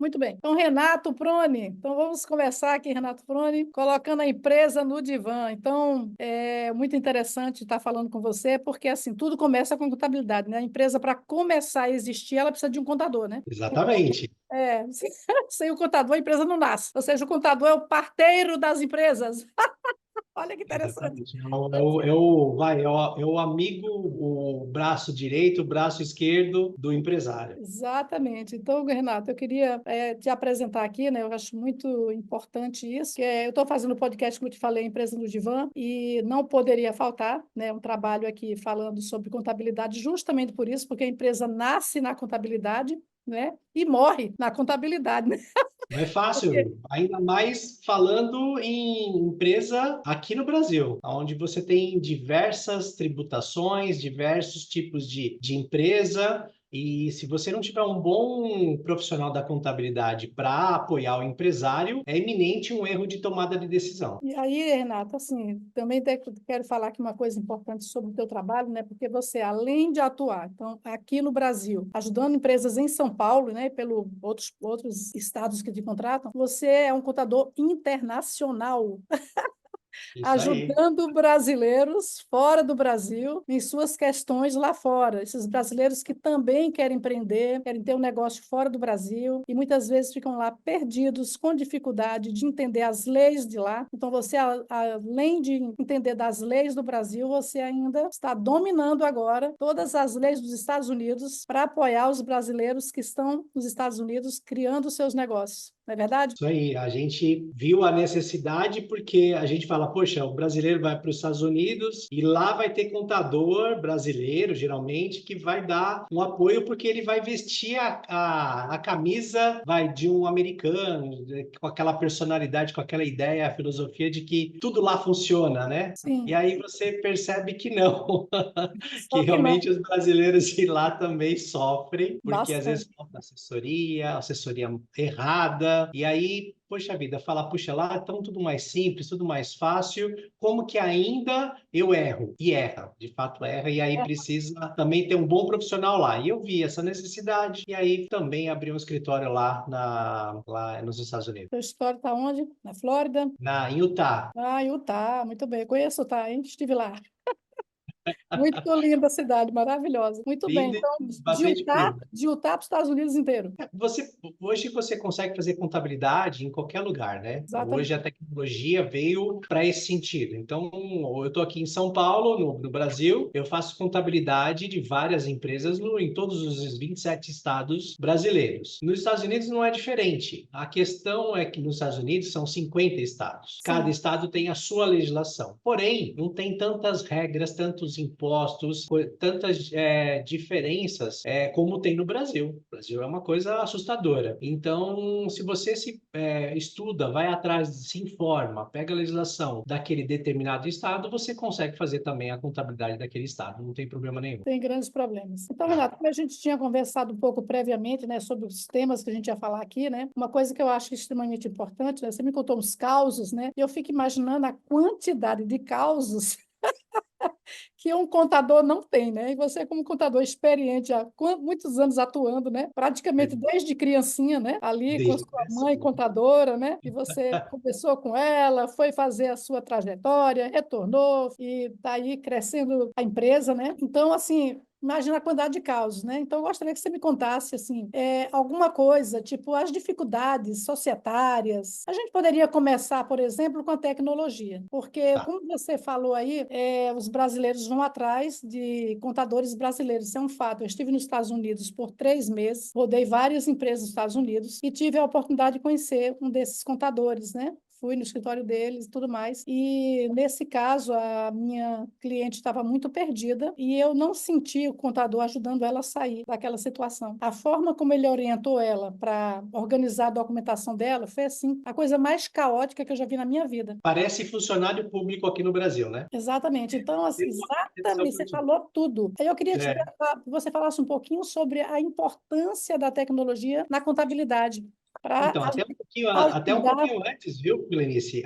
Muito bem. Então, Renato Prone. Então, vamos conversar aqui, Renato Prone, colocando a empresa no divã. Então, é muito interessante estar falando com você, porque, assim, tudo começa com contabilidade, né? A empresa, para começar a existir, ela precisa de um contador, né? Exatamente. Sem o contador, a empresa não nasce. Ou seja, o contador é o parteiro das empresas. Olha que interessante. Exatamente. É o amigo, o braço direito, o braço esquerdo do empresário. Exatamente. Então, Renato, eu queria te apresentar aqui, né? Eu acho muito importante isso, que eu estou fazendo podcast, como eu te falei, Empresa no Divã, e não poderia faltar, né, um trabalho aqui falando sobre contabilidade, justamente por isso, porque a empresa nasce na contabilidade, né, e morre na contabilidade, né? Não é Porque fácil, ainda mais falando em empresa aqui no Brasil, onde você tem diversas tributações, diversos tipos de empresa, e se você não tiver um bom profissional da contabilidade para apoiar o empresário, é iminente um erro de tomada de decisão. E aí, Renata, assim, também quero falar aqui uma coisa importante sobre o teu trabalho, né? Porque você, além de atuar, então, aqui no Brasil, ajudando empresas em São Paulo, né? Pelo outros estados que te contratam, você é um contador internacional Isso aí. ajudando brasileiros fora do Brasil em suas questões lá fora. Esses brasileiros que também querem empreender, querem ter um negócio fora do Brasil e muitas vezes ficam lá perdidos, com dificuldade de entender as leis de lá. Então, você, além de entender das leis do Brasil, você ainda está dominando agora todas as leis dos Estados Unidos para apoiar os brasileiros que estão nos Estados Unidos criando seus negócios. Não é verdade? Isso aí, a gente viu a necessidade porque a gente fala, poxa, o brasileiro vai para os Estados Unidos e lá vai ter contador brasileiro, geralmente, que vai dar um apoio porque ele vai vestir a camisa vai de um americano, com aquela personalidade, com aquela ideia, a filosofia de que tudo lá funciona, né? E Sim. aí você percebe que não, que Só que realmente não. os brasileiros de lá também sofrem, porque às vezes Bastante. falta assessoria errada, e aí, poxa vida, fala, puxa, lá então tudo mais simples, tudo mais fácil, como que ainda eu erro? E erra, de fato erra, e aí precisa também ter um bom profissional lá. E eu vi essa necessidade, e aí também abri um escritório lá nos Estados Unidos, Sua história está onde? Na Flórida? em Utah. Ah, Utah, muito bem. Conheço Utah, hein? Estive lá. Muito linda a cidade, maravilhosa. Muito bem. Linda, Então, e bastante frio. De Utah para os Estados Unidos inteiro. Hoje você consegue fazer contabilidade em qualquer lugar, né? Hoje Exatamente. a tecnologia veio para esse sentido. Então, eu estou aqui em São Paulo, no Brasil, eu faço contabilidade de várias empresas em todos os 27 estados brasileiros. Nos Estados Unidos não é diferente. A questão é que nos Estados Unidos são 50 estados. Cada Sim. estado tem a sua legislação. Porém, não tem tantas regras, tantos impostos, tantas diferenças como tem no Brasil. O Brasil é uma coisa assustadora. Então, se você estuda, vai atrás, se informa, pega a legislação daquele determinado estado, você consegue fazer também a contabilidade daquele estado, não tem problema nenhum. Tem grandes problemas. Então, Renato, como a gente tinha conversado um pouco previamente, né, sobre os temas que a gente ia falar aqui, né, uma coisa que eu acho extremamente importante, né, você me contou uns causos, né, e eu fico imaginando a quantidade de causos que um contador não tem, né? E você, como contador experiente, há muitos anos atuando, né? Praticamente desde criancinha, né? Ali com a Desde sua mãe criancinha. contadora, né? E você conversou com ela, foi fazer a sua trajetória, retornou e está aí crescendo a empresa, né? Então, assim, imagina a quantidade de causas, né? Então, eu gostaria que você me contasse, assim, alguma coisa, tipo as dificuldades societárias. A gente poderia começar, por exemplo, com a tecnologia, porque, Tá. como você falou aí, os brasileiros vão atrás de contadores brasileiros, isso é um fato. Eu estive nos Estados Unidos por 3 meses, rodei várias empresas nos Estados Unidos e tive a oportunidade de conhecer um desses contadores, né? Fui no escritório deles e tudo mais. E, nesse caso, a minha cliente estava muito perdida e eu não senti o contador ajudando ela a sair daquela situação. A forma como ele orientou ela para organizar a documentação dela foi, assim, a coisa mais caótica que eu já vi na minha vida. Parece funcionário público aqui no Brasil, né? Exatamente. Então, assim, Tem uma organização exatamente, por você ti. falou tudo. Aí eu queria É, que você falasse um pouquinho sobre a importância da tecnologia na contabilidade para então, até Até um ajudar. pouquinho antes, viu, Plenice?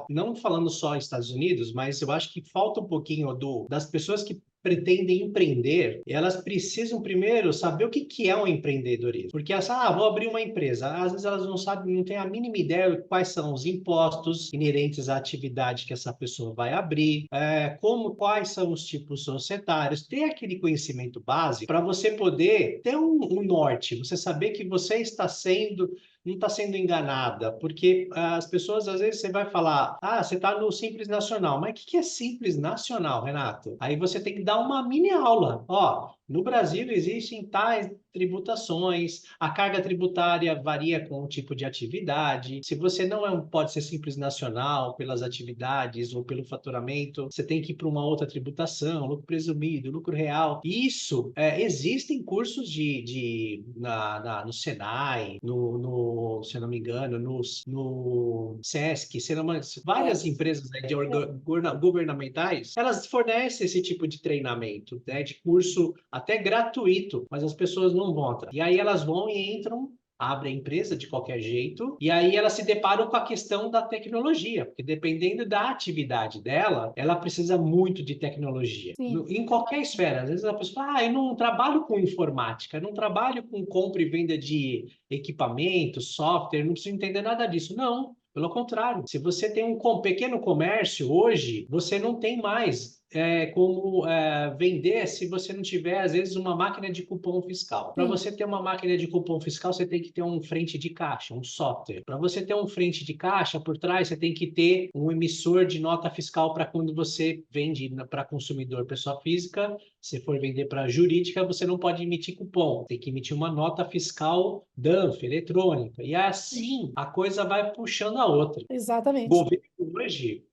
Não falando só Estados Unidos, mas eu acho que falta um pouquinho das pessoas que pretendem empreender, elas precisam primeiro saber o que é um empreendedorismo. Porque vou abrir uma empresa. Às vezes elas não sabem, não têm a mínima ideia de quais são os impostos inerentes à atividade que essa pessoa vai abrir, quais são os tipos societários, ter aquele conhecimento básico para você poder ter um norte, você saber que você não está sendo enganada, porque as pessoas, às vezes, você vai falar, você está no Simples Nacional, mas o que é Simples Nacional, Renato? Aí você tem que dar uma mini aula. Ó, no Brasil existem tais tributações, a carga tributária varia com o tipo de atividade. Se você não pode ser Simples Nacional pelas atividades ou pelo faturamento, você tem que ir para uma outra tributação, lucro presumido, lucro real. Isso, existem cursos no Senai, se eu não me engano, no SESC, várias empresas aí governamentais, elas fornecem esse tipo de treinamento, né, de curso até gratuito, mas as pessoas não vão atrás. E aí elas vão e entram, abrem a empresa de qualquer jeito, e aí elas se deparam com a questão da tecnologia, porque dependendo da atividade dela, ela precisa muito de tecnologia. Sim. Em qualquer esfera, às vezes a pessoa fala, eu não trabalho com informática, eu não trabalho com compra e venda de equipamento, software, não preciso entender nada disso. Não. Pelo contrário, se você tem um pequeno comércio hoje, você não tem mais como vender se você não tiver, às vezes, uma máquina de cupom fiscal. Para Sim. você ter uma máquina de cupom fiscal, você tem que ter um frente de caixa, um software. Para você ter um frente de caixa, por trás, você tem que ter um emissor de nota fiscal para quando você vende para consumidor, pessoa física. Se for vender para jurídica, você não pode emitir cupom, tem que emitir uma nota fiscal DANF, eletrônica. E assim a coisa vai puxando a outra. O Exatamente. governo hoje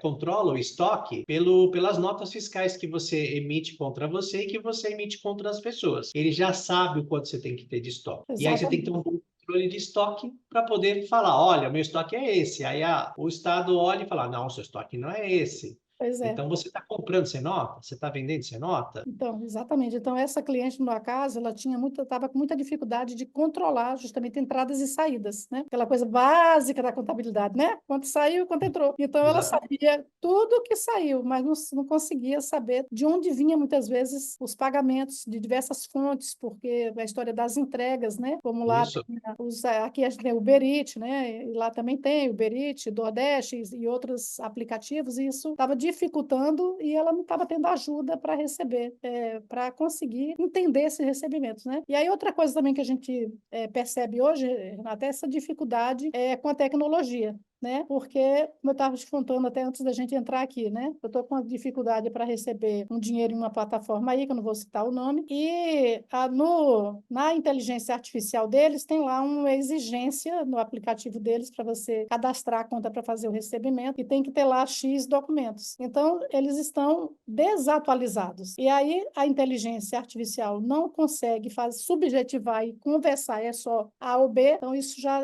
controla o estoque pelas notas fiscais que você emite contra você e que você emite contra as pessoas. Ele já sabe o quanto você tem que ter de estoque. E aí você tem que ter Exatamente. um controle de estoque para poder falar, olha, meu estoque é esse. Aí o Estado olha e fala, não, seu estoque não é esse. Pois é. Então, você está comprando sem nota? Você está vendendo sem nota? Então, exatamente. Então, essa cliente, no acaso, ela estava com muita dificuldade de controlar justamente entradas e saídas, né? Aquela coisa básica da contabilidade, né? Quanto saiu, quanto entrou. Então, ela Exatamente. sabia tudo que saiu, mas não conseguia saber de onde vinha, muitas vezes, os pagamentos de diversas fontes, porque a história das entregas, né? Como lá tem Isso. aqui a gente tem o Uber Eats, né? E lá também tem o Uber Eats, DoorDash e outros aplicativos, e isso estava dificultando e ela não estava tendo ajuda para receber, para conseguir entender esses recebimentos, né? E aí outra coisa também que a gente percebe hoje, até essa dificuldade com a tecnologia, né? Porque, como eu estava te contando até antes da gente entrar aqui, né? Eu estou com dificuldade para receber um dinheiro em uma plataforma aí, que eu não vou citar o nome, e na inteligência artificial deles tem lá uma exigência no aplicativo deles para você cadastrar a conta para fazer o recebimento e tem que ter lá X documentos. Então, eles estão desatualizados. E aí a inteligência artificial não consegue subjetivar e conversar, é só A ou B. Então,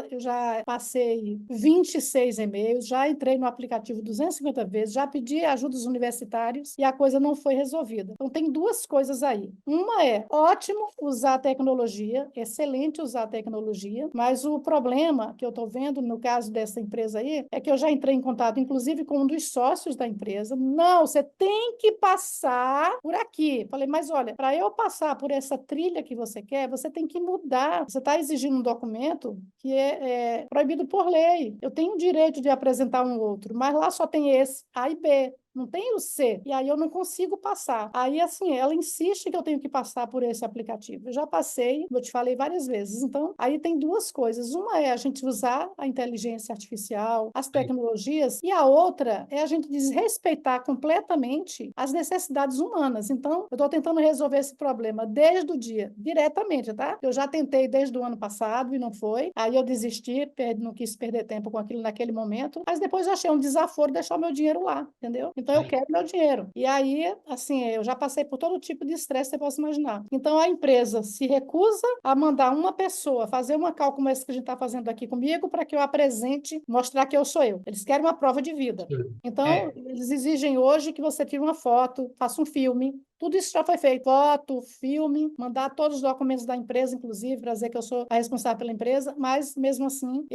eu já passei 26 e-mails, já entrei no aplicativo 250 vezes, já pedi ajuda dos universitários e a coisa não foi resolvida. Então, tem duas coisas aí. Uma é ótimo usar a tecnologia, excelente usar a tecnologia, mas o problema que eu estou vendo no caso dessa empresa aí é que eu já entrei em contato, inclusive, com um dos sócios da empresa. Não, você tem que passar por aqui. Falei, mas olha, para eu passar por essa trilha que você quer, você tem que mudar. Você está exigindo um documento que é proibido por lei. Eu tenho o direito de apresentar um outro, mas lá só tem esse, A e B. Não tem o C, e aí eu não consigo passar. Aí, assim, ela insiste que eu tenho que passar por esse aplicativo. Eu já passei, eu te falei várias vezes. Então, aí tem duas coisas. Uma é a gente usar a inteligência artificial, as tecnologias, e a outra é a gente desrespeitar completamente as necessidades humanas. Então, eu estou tentando resolver esse problema desde o dia, diretamente, tá? Eu já tentei desde o ano passado e não foi. Aí eu desisti, não quis perder tempo com aquilo naquele momento, mas depois eu achei um desaforo deixar o meu dinheiro lá, entendeu? Então, eu quero meu dinheiro. E aí, assim, eu já passei por todo tipo de estresse que você possa imaginar. Então, a empresa se recusa a mandar uma pessoa fazer uma cálculo como esse que a gente está fazendo aqui comigo para que eu apresente, mostrar que eu sou eu. Eles querem uma prova de vida. Então, É, eles exigem hoje que você tire uma foto, faça um filme, Tudo isso já foi feito. Foto, filme, mandar todos os documentos da empresa, inclusive, para dizer que eu sou a responsável pela empresa, mas mesmo assim,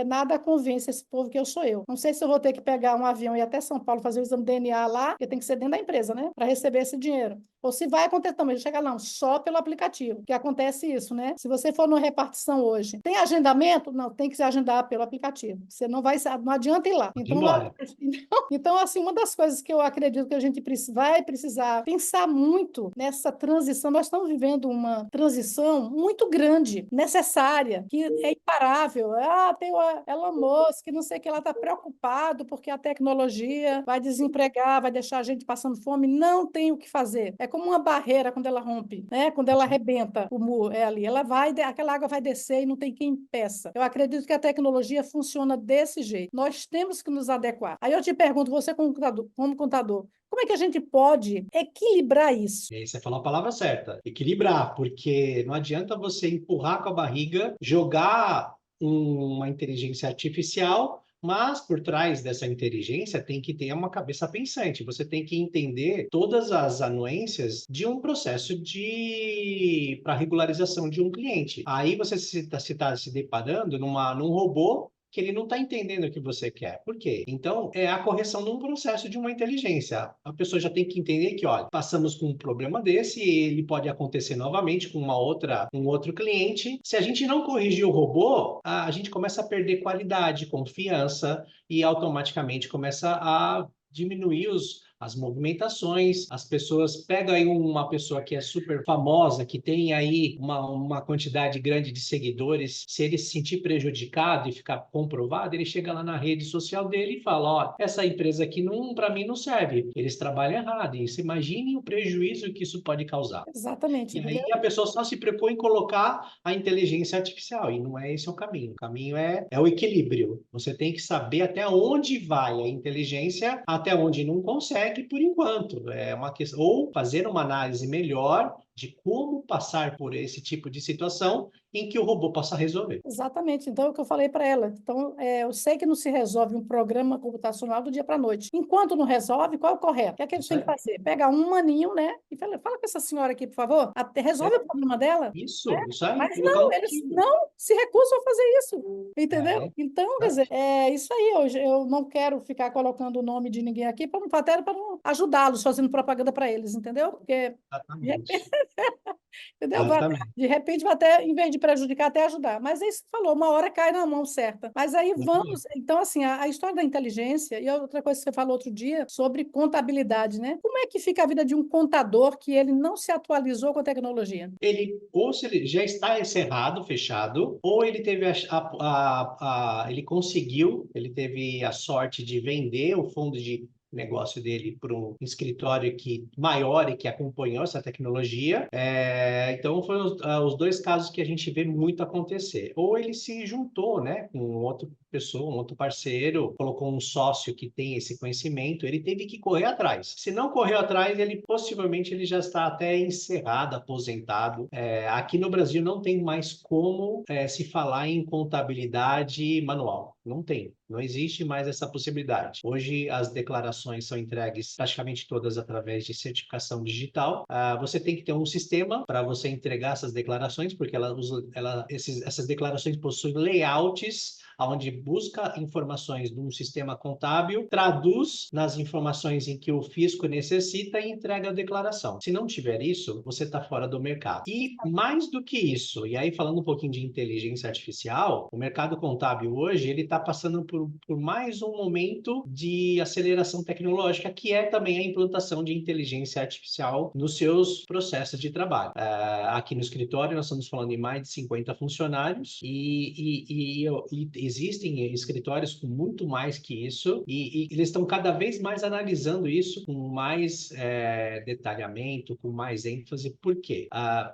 nada convence esse povo que eu sou eu. Não sei se eu vou ter que pegar um avião e ir até São Paulo fazer o exame de DNA lá, porque tem que ser dentro da empresa, né? Para receber esse dinheiro. Ou se vai acontecer também, chega lá, não, só pelo aplicativo, que acontece isso, né? Se você for numa repartição hoje, tem agendamento? Não, tem que se agendar pelo aplicativo. Você não vai, não adianta ir lá. Pode ir Então, embora. então, assim, uma das coisas que eu acredito que a gente vai precisar pensar muito nessa transição, nós estamos vivendo uma transição muito grande, necessária, que é imparável. Tem o Elon Musk, que não sei o que, ela está preocupado porque a tecnologia vai desempregar, vai deixar a gente passando fome. Não tem o que fazer. É como uma barreira quando ela rompe, né? Quando ela arrebenta o muro, ali. Aquela água vai descer e não tem quem impeça. Eu acredito que a tecnologia funciona desse jeito. Nós temos que nos adequar. Aí eu te pergunto, você como contador, como é que a gente pode equilibrar isso? E aí você falou a palavra certa, equilibrar, porque não adianta você empurrar com a barriga, jogar uma inteligência artificial, mas por trás dessa inteligência tem que ter uma cabeça pensante. Você tem que entender todas as anuências de um processo de para regularização de um cliente. Aí você está se deparando num robô que ele não está entendendo o que você quer. Por quê? Então, é a correção de um processo de uma inteligência. A pessoa já tem que entender que, olha, passamos com um problema desse, ele pode acontecer novamente com um outro cliente. Se a gente não corrigir o robô, a gente começa a perder qualidade, confiança e automaticamente começa a diminuir as movimentações, as pessoas pegam aí uma pessoa que é super famosa, que tem aí uma quantidade grande de seguidores, se ele se sentir prejudicado e ficar comprovado, ele chega lá na rede social dele e fala, ó, essa empresa aqui não, para mim não serve, eles trabalham errado, e você imagine o prejuízo que isso pode causar. Exatamente, E aí entendeu? a pessoa só se preocupa em colocar a inteligência artificial, e não é esse o caminho. O caminho é o equilíbrio. Você tem que saber até onde vai a inteligência, até onde não consegue por enquanto. É uma questão, ou fazer uma análise melhor de como passar por esse tipo de situação em que o robô possa resolver. Exatamente. Então, é o que eu falei para ela. Então, eu sei que não se resolve um programa computacional do dia para a noite. Enquanto não resolve, qual é o correto? O que é que eles Isso têm que aí. fazer? Pegar um maninho, né? E fala com essa senhora aqui, por favor. Resolve o problema dela. Isso aí, Mas colocar não, um eles time. não se recusam a fazer isso, entendeu? É, Então, quer dizer, é isso aí. Eu não quero ficar colocando o nome de ninguém aqui para não ajudá-los, fazendo propaganda para eles, entendeu? Porque, de repente, exatamente. entendeu? Exatamente. De repente vai até, em vez de prejudicar, até ajudar. Mas é isso que você falou, uma hora cai na mão certa. Mas aí vamos. Exatamente. Então, assim, a história da inteligência, e outra coisa que você falou outro dia, sobre contabilidade, né? Como é que fica a vida de um contador que ele não se atualizou com a tecnologia? Ele, ou se ele já está encerrado, fechado, ou ele teve ele conseguiu, ele teve a sorte de vender o fundo de negócio dele para um escritório que maior e que acompanhou essa tecnologia. Então, foram os dois casos que a gente vê muito acontecer. Ou ele se juntou, né, com outra pessoa, um outro parceiro, colocou um sócio que tem esse conhecimento, ele teve que correr atrás. Se não correu atrás, ele possivelmente ele já está até encerrado, aposentado. Aqui no Brasil não tem mais como se falar em contabilidade manual. Não tem. Não existe mais essa possibilidade. Hoje, as declarações são entregues praticamente todas através de certificação digital. Você tem que ter um sistema para você entregar essas declarações, porque essas declarações possuem layouts onde busca informações de um sistema contábil, traduz nas informações em que o fisco necessita e entrega a declaração. Se não tiver isso, você está fora do mercado. E mais do que isso, e aí falando um pouquinho de inteligência artificial, o mercado contábil hoje ele está passando por mais um momento de aceleração tecnológica, que é também a implantação de inteligência artificial nos seus processos de trabalho. Aqui no escritório, nós estamos falando em mais de 50 funcionários e existem escritórios com muito mais que isso e eles estão cada vez mais analisando isso com mais detalhamento, com mais ênfase. Por quê?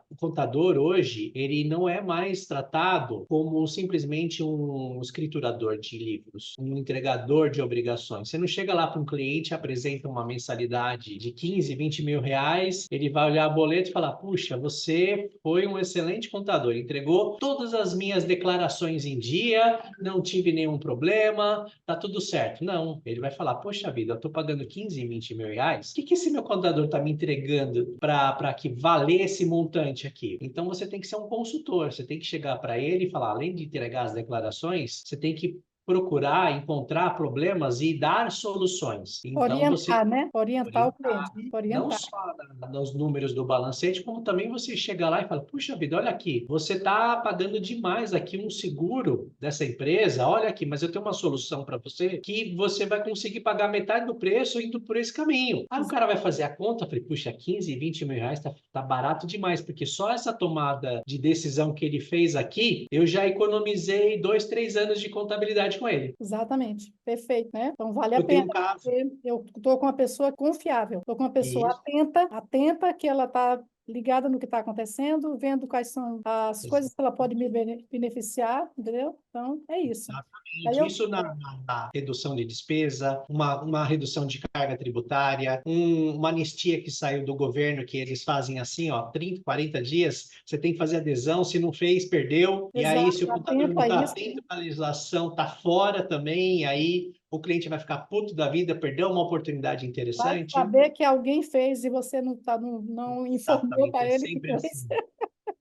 O contador hoje, ele não é mais tratado como simplesmente um escriturador de livros, um entregador de obrigações. Você não chega lá para um cliente cliente apresenta uma mensalidade de 15, 20 mil reais, ele vai olhar a boleto e falar, puxa, você foi um excelente contador, entregou todas as minhas declarações em dia, não tive nenhum problema, tá tudo certo. Não, ele vai falar, poxa vida, eu estou pagando 15, 20 mil reais, o que que esse meu contador está me entregando para que valer esse montante aqui? Então você tem que ser um consultor, você tem que chegar para ele e falar, além de entregar as declarações, você tem que procurar encontrar problemas e dar soluções. Então você Orientar, né? Orientar o orientar, cliente, não orientar. só nos números do balancete, como também você chega lá e fala, puxa vida, olha aqui, você está pagando demais aqui um seguro dessa empresa, olha aqui, mas eu tenho uma solução para você que você vai conseguir pagar metade do preço indo por esse caminho. Aí o cara vai fazer a conta, falei, puxa, 15, 20 mil reais tá barato demais, porque só essa tomada de decisão que ele fez aqui, eu já economizei 2, 3 anos de contabilidade com ele. Exatamente, perfeito, né? Então vale a Eu tenho pena. um caso. Eu estou com uma pessoa confiável, estou com uma pessoa Isso. atenta, atenta que ela está ligada no que está acontecendo, vendo quais são as coisas que ela pode me beneficiar, entendeu? Então é isso. Aí Exatamente. eu, Isso na redução de despesa, uma redução de carga tributária, uma anistia que saiu do governo, que eles fazem assim, ó, 30, 40 dias, você tem que fazer adesão, se não fez, perdeu. E aí, se exato, o contador atento não a está isso. atento à legislação, está fora também, e aí o cliente vai ficar puto da vida, perdeu uma oportunidade Vai interessante. saber que alguém fez e você não informou Exatamente, para é ele que sempre fez. assim.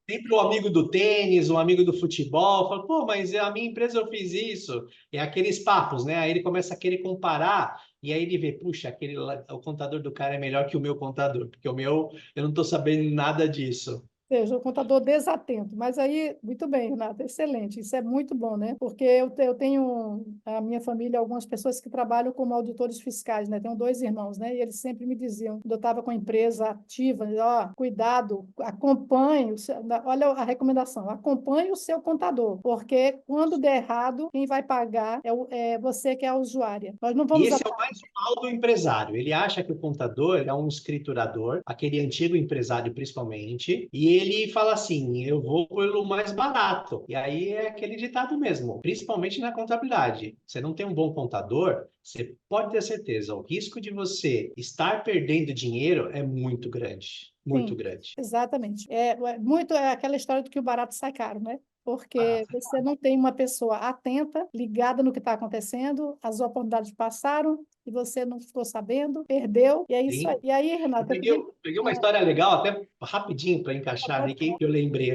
Sempre o amigo do tênis, um amigo do futebol, fala, pô, mas a minha empresa eu fiz isso. É aqueles papos, né? Aí ele começa a querer comparar, e aí ele vê, puxa, o contador do cara é melhor que o meu contador, porque o meu, eu não estou sabendo nada disso. Seja, o contador desatento. Mas aí, muito bem, Renata, excelente. Isso é muito bom, né? Porque eu tenho, a minha família, algumas pessoas que trabalham como auditores fiscais, né? Tenho dois irmãos, né? E eles sempre me diziam, quando eu estava com a empresa ativa, ó, cuidado, acompanhe, olha a recomendação, acompanhe o seu contador, porque quando der errado, quem vai pagar é você que é a usuária. Nós não E vamos... esse é o mais mal do empresário. Ele acha que o contador é um escriturador, aquele antigo empresário principalmente, e ele fala assim: eu vou pelo mais barato. E aí é aquele ditado mesmo, principalmente na contabilidade. Você não tem um bom contador, você pode ter certeza, o risco de você estar perdendo dinheiro é muito grande. Muito Sim, grande. exatamente. É aquela história do que o barato sai caro, né? Porque Barato. você não tem uma pessoa atenta, ligada no que está acontecendo, as oportunidades passaram e você não ficou sabendo, perdeu, e é isso aí. Sim. E aí, Eu Renata, eu peguei, queria... eu peguei uma história legal, até rapidinho para encaixar ali, Pode que falar. eu lembrei.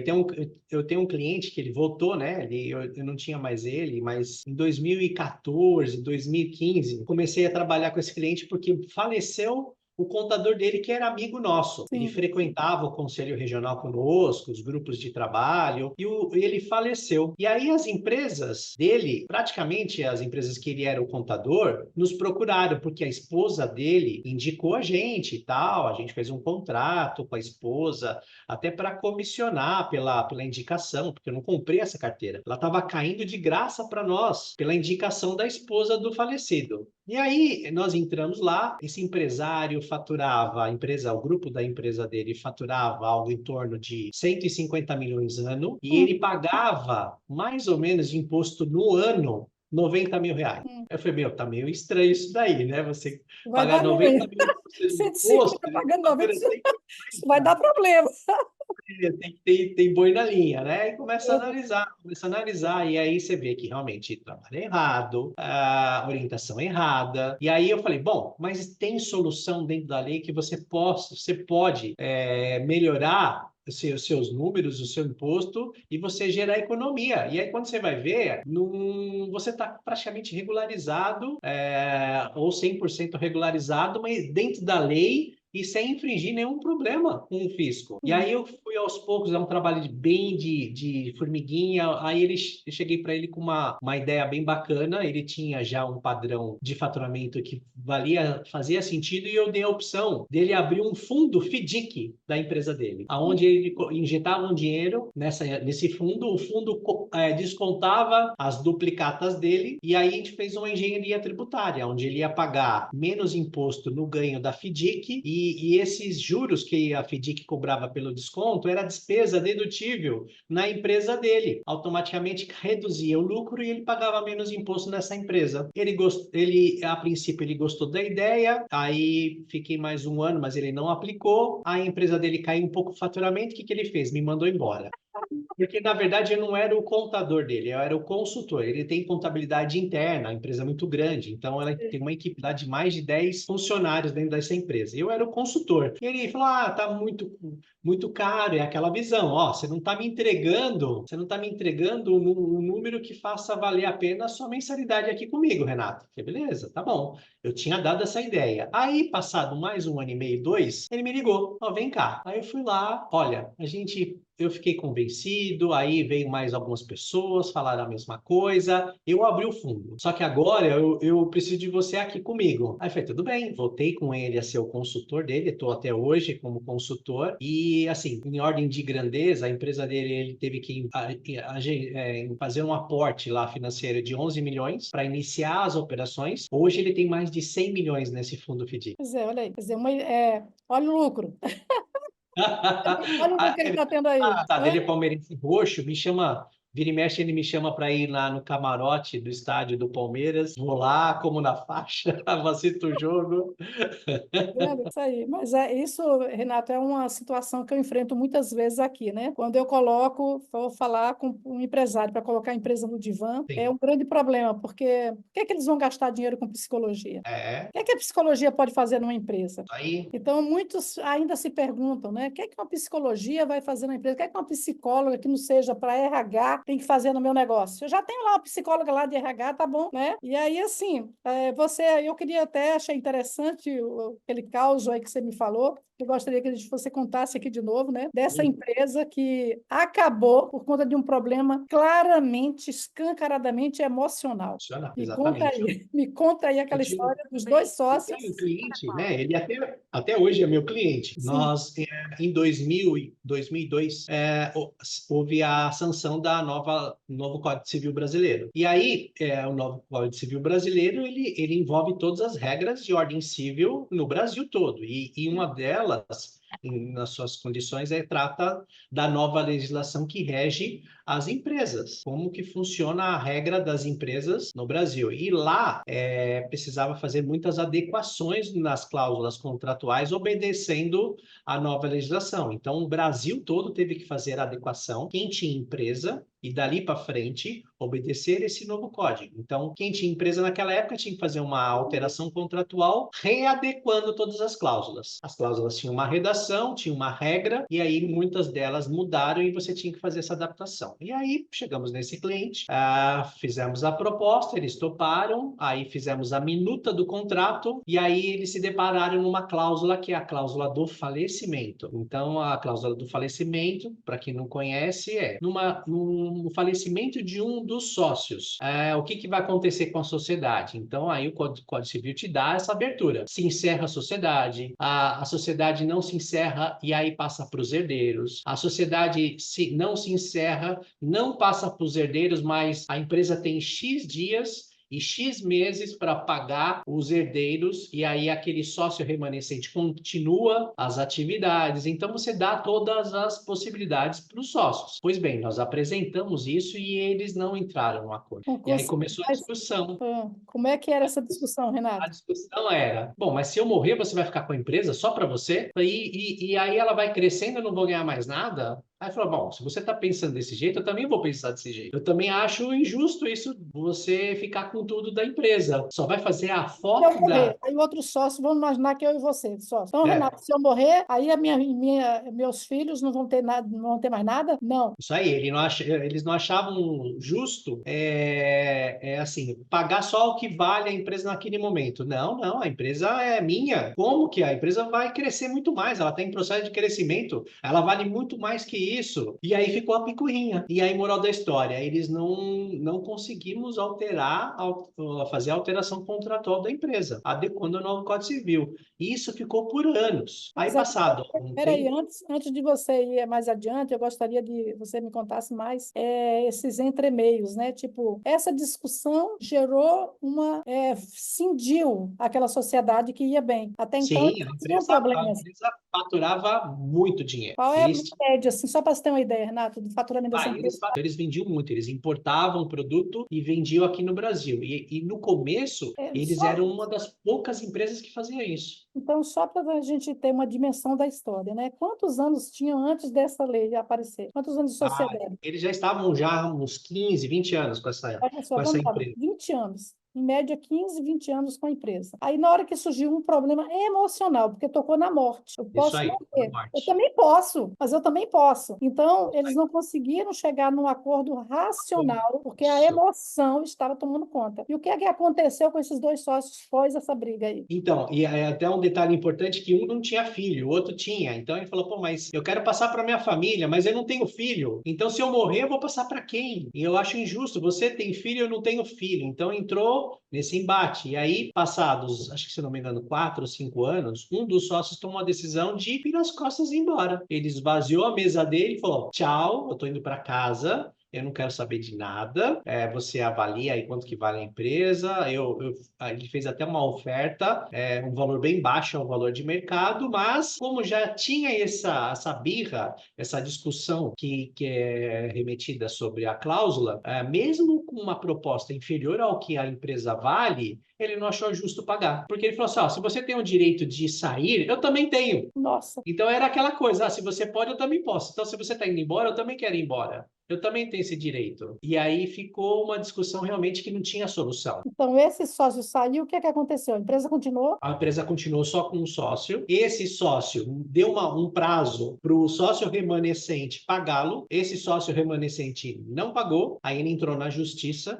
Eu tenho um cliente que ele voltou, né? Eu não tinha mais ele, mas em 2014, 2015, comecei a trabalhar com esse cliente porque faleceu o contador dele, que era amigo nosso. Ele Sim, frequentava o conselho regional conosco, os grupos de trabalho, e ele faleceu. E aí as empresas dele, praticamente as empresas que ele era o contador, nos procuraram, porque a esposa dele indicou a gente e tal, a gente fez um contrato com a esposa, até para comissionar pela indicação, porque eu não comprei essa carteira. Ela estava caindo de graça para nós, pela indicação da esposa do falecido. E aí nós entramos lá, esse empresário faturava, a empresa, o grupo da empresa dele faturava algo em torno de 150 milhões ano, e ele hum, pagava mais ou menos de imposto no ano 90 mil reais. hum. Eu falei, meu, tá meio estranho isso daí, né? Você Vai pagar dar ruim. 90 mil de imposto, 150 ele pagando 90, fatura 100, isso vai dar problema. tem boi na linha, né? E começa a analisar, e aí você vê que realmente trabalha errado, a orientação errada. E aí eu falei, bom, mas tem solução dentro da lei que você pode melhorar os seus números, o seu imposto e você gerar economia. E aí, quando você vai ver, você está praticamente regularizado, ou 100% regularizado, mas dentro da lei e sem infringir nenhum problema com o fisco. E Sim, aí eu fui aos poucos, é um trabalho bem de formiguinha. Aí eu cheguei para ele com uma ideia bem bacana. Ele tinha já um padrão de faturamento que fazia sentido, e eu dei a opção dele abrir um fundo FDIC da empresa dele, aonde ele injetava um dinheiro nesse fundo, o fundo descontava as duplicatas dele, e aí a gente fez uma engenharia tributária, onde ele ia pagar menos imposto no ganho da FDIC e e esses juros que a FIDIC cobrava pelo desconto era despesa dedutível na empresa dele. Automaticamente reduzia o lucro e ele pagava menos imposto nessa empresa. A princípio, ele gostou da ideia, aí fiquei mais um ano, mas ele não aplicou. A empresa dele caiu um pouco o faturamento. O que ele fez? Me mandou embora. Porque, na verdade, eu não era o contador dele, eu era o consultor. Ele tem contabilidade interna, a empresa é muito grande, então ela tem uma equipe lá de mais de 10 funcionários dentro dessa empresa. Eu era o consultor. E ele falou: tá muito caro, é aquela visão, você não está me entregando, um número que faça valer a pena a sua mensalidade aqui comigo, Renato. Eu falei, beleza, tá bom. Eu tinha dado essa ideia. Aí, passado mais um ano e meio, 2, ele me ligou: vem cá. Aí eu fui lá, olha, eu fiquei convencido, aí veio mais algumas pessoas, falaram a mesma coisa, eu abri o fundo. Só que agora eu preciso de você aqui comigo. Aí eu falei, tudo bem, voltei com ele a ser o consultor dele, estou até hoje como consultor, e assim, em ordem de grandeza, a empresa dele, ele teve que fazer um aporte lá financeiro de 11 milhões para iniciar as operações. Hoje ele tem mais de 100 milhões nesse fundo FDIC. Pois é, olha aí. Quer dizer, olha o lucro. Olha o lucro que ele está tendo aí. Ele é palmeirense roxo, vira e mexe, ele me chama para ir lá no camarote do estádio do Palmeiras. Vou lá, como na faixa, assisto o jogo. Isso aí. Mas isso, Renato, é uma situação que eu enfrento muitas vezes aqui, né? Quando eu vou falar com um empresário para colocar a empresa no divã, Sim. é um grande problema, porque por que eles vão gastar dinheiro com psicologia? É. O que a psicologia pode fazer numa empresa? Aí. Então, muitos ainda se perguntam, né? O que uma psicologia vai fazer na empresa? O que uma psicóloga que não seja para RH tem que fazer no meu negócio? Eu já tenho lá uma psicóloga lá de RH, tá bom, né? E aí, assim, eu queria até, achei interessante aquele caos aí que você me falou. Eu gostaria que você contasse aqui de novo, né? Dessa empresa que acabou por conta de um problema claramente, escancaradamente emocional. Me conta aí aquela história dos dois sócios. Eu tenho um cliente, né? Ele até hoje é meu cliente. Sim. Nós, em 2002, houve a sanção da novo Código Civil Brasileiro. E aí, o novo Código Civil Brasileiro, ele envolve todas as regras de ordem civil no Brasil todo. E uma delas, nas suas condições, trata da nova legislação que rege as empresas, como que funciona a regra das empresas no Brasil. E lá precisava fazer muitas adequações nas cláusulas contratuais, obedecendo a nova legislação. Então, o Brasil todo teve que fazer a adequação. Quem tinha empresa, e dali para frente, obedecer esse novo código. Então, quem tinha empresa naquela época tinha que fazer uma alteração contratual, readequando todas as cláusulas. As cláusulas tinham uma redação, tinham uma regra, e aí muitas delas mudaram e você tinha que fazer essa adaptação. E aí, chegamos nesse cliente, fizemos a proposta, eles toparam, aí fizemos a minuta do contrato, e aí eles se depararam numa cláusula que é a cláusula do falecimento. Então, a cláusula do falecimento, para quem não conhece, no falecimento de um dos sócios. O que vai acontecer com a sociedade? Então, aí o Código Civil te dá essa abertura. Se encerra a sociedade, a sociedade não se encerra e aí passa para os herdeiros. A sociedade não se encerra, não passa para os herdeiros, mas a empresa tem X dias e X meses para pagar os herdeiros, e aí aquele sócio remanescente continua as atividades. Então, você dá todas as possibilidades para os sócios. Pois bem, nós apresentamos isso e eles não entraram no acordo. E aí começou a discussão. Como é que era essa discussão, Renato? A discussão era, bom, mas se eu morrer, você vai ficar com a empresa só para você? E aí ela vai crescendo, eu não vou ganhar mais nada? Aí falou, bom, se você está pensando desse jeito, eu também vou pensar desse jeito. Eu também acho injusto isso, você ficar com tudo da empresa. Só vai fazer a foto da... Aí outros sócios, vamos imaginar que eu e você, sócio. Então, Renato, se eu morrer, aí meus filhos não vão ter nada, não vão ter mais nada? Não. Isso aí, eles não achavam justo, assim, pagar só o que vale a empresa naquele momento. Não, a empresa é minha. Como que a empresa vai crescer muito mais? Ela está em processo de crescimento, ela vale muito mais que isso. E aí ficou a picuinha. E aí, moral da história, eles não conseguimos fazer a alteração contratual da empresa, adequando ao novo Código Civil. E isso ficou por anos. Aí, Mas aí, passado um peraí, tempo, antes de você ir mais adiante, eu gostaria de você me contasse mais esses entremeios, né? Tipo, essa discussão gerou cindiu aquela sociedade que ia bem. Até então, sim, eles tinham problemas. a empresa faturava muito dinheiro. Qual é a Eles média, assim, só para você ter uma ideia, Renato, do faturamento dessa empresa? eles vendiam muito, eles importavam o produto e vendiam aqui no Brasil. E no começo, eles Só, eram uma das poucas empresas que faziam isso. então, só para a gente ter uma dimensão da história, né? Quantos anos tinham antes dessa lei aparecer? Quantos anos de Ah, sociedade? eles já estavam já há uns 15, 20 anos Olha só, com essa vamos lá, empresa. 20 anos. Em média, 15, 20 anos com a empresa. Aí, na hora que surgiu um problema emocional, porque tocou na morte, eu Isso posso aí, na morrer. Eu morte. também posso, mas eu também posso. Então, Isso eles aí. não conseguiram chegar num acordo racional, porque a Isso. emoção estava tomando conta. E o que é que aconteceu com esses dois sócios após essa briga aí? Então, e é até um detalhe importante que um não tinha filho, o outro tinha. Então ele falou, pô, mas eu quero passar para minha família, mas eu não tenho filho. Então se eu morrer, eu vou passar para quem? E eu acho injusto. Você tem filho, eu não tenho filho. Então entrou nesse embate. E aí, passados, acho que se não me engano, 4 ou 5 anos, um dos sócios tomou a decisão de virar as costas e ir embora. Ele esvaziou a mesa dele e falou, tchau, eu tô indo para casa. Eu não quero saber de nada. Você avalia aí quanto que vale a empresa. Ele fez até uma oferta, um valor bem baixo ao valor de mercado, mas como já tinha essa birra, essa discussão que é remetida sobre a cláusula, mesmo com uma proposta inferior ao que a empresa vale, ele não achou justo pagar. Porque ele falou assim: ó, se você tem o direito de sair, eu também tenho. Nossa. Então era aquela coisa, se você pode, eu também posso. Então, se você está indo embora, eu também quero ir embora. Eu também tenho esse direito. E aí ficou uma discussão realmente que não tinha solução. Então, esse sócio saiu, o que é que aconteceu? A empresa continuou? A empresa continuou só com um sócio. Esse sócio deu um prazo para o sócio remanescente pagá-lo. Esse sócio remanescente não pagou. Aí ele entrou na justiça,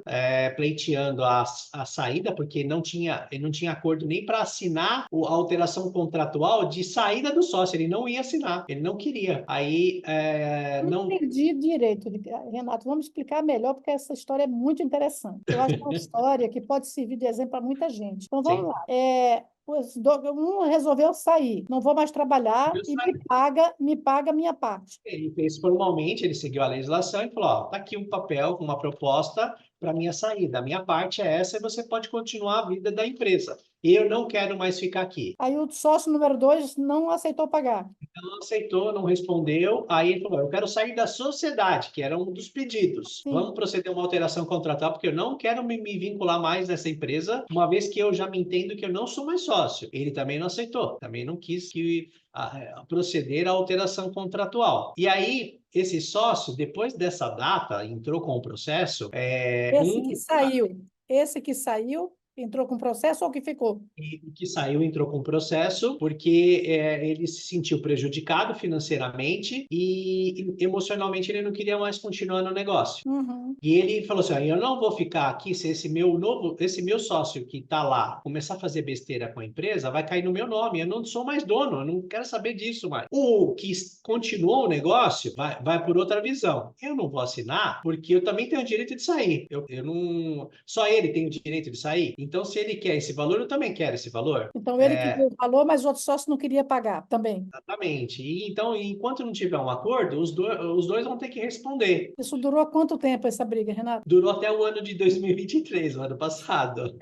pleiteando a saída, porque ele não tinha acordo nem para assinar a alteração contratual de saída do sócio. Ele não ia assinar, ele não queria. Aí Não não. entendi direito, Renato. Vamos explicar melhor, porque essa história é muito interessante. Eu acho que é uma história que pode servir de exemplo para muita gente. Então, vamos Sim. lá. Um resolveu sair, não vou mais trabalhar e me paga a minha parte. Ele fez formalmente, ele seguiu a legislação e falou: ó, tá aqui um papel com uma proposta para minha saída. A minha parte é essa e você pode continuar a vida da empresa. Eu não quero mais ficar aqui. Aí o sócio número 2 não aceitou pagar. Não aceitou, não respondeu. Aí ele falou: eu quero sair da sociedade, que era um dos pedidos. Sim. Vamos proceder a uma alteração contratual, porque eu não quero me vincular mais nessa empresa, uma vez que eu já me entendo que eu não sou mais sócio. Ele também não aceitou, também não quis proceder à alteração contratual. E aí, esse sócio, depois dessa data, entrou com o processo. Esse que saiu, entrou com processo ou que ficou? E o que saiu entrou com processo porque ele se sentiu prejudicado financeiramente e emocionalmente ele não queria mais continuar no negócio. Uhum. E ele falou assim: eu não vou ficar aqui se esse meu sócio que está lá começar a fazer besteira com a empresa, vai cair no meu nome. Eu não sou mais dono, eu não quero saber disso mais. O que continuou o negócio vai por outra visão. Eu não vou assinar porque eu também tenho o direito de sair. Eu não, só ele tem o direito de sair. Então, se ele quer esse valor, eu também quero esse valor. Então, ele que deu o valor, mas o outro sócio não queria pagar também. Exatamente. E, então, enquanto não tiver um acordo, os dois vão ter que responder. Isso durou quanto tempo, essa briga, Renato? Durou até o ano de 2023, o ano passado.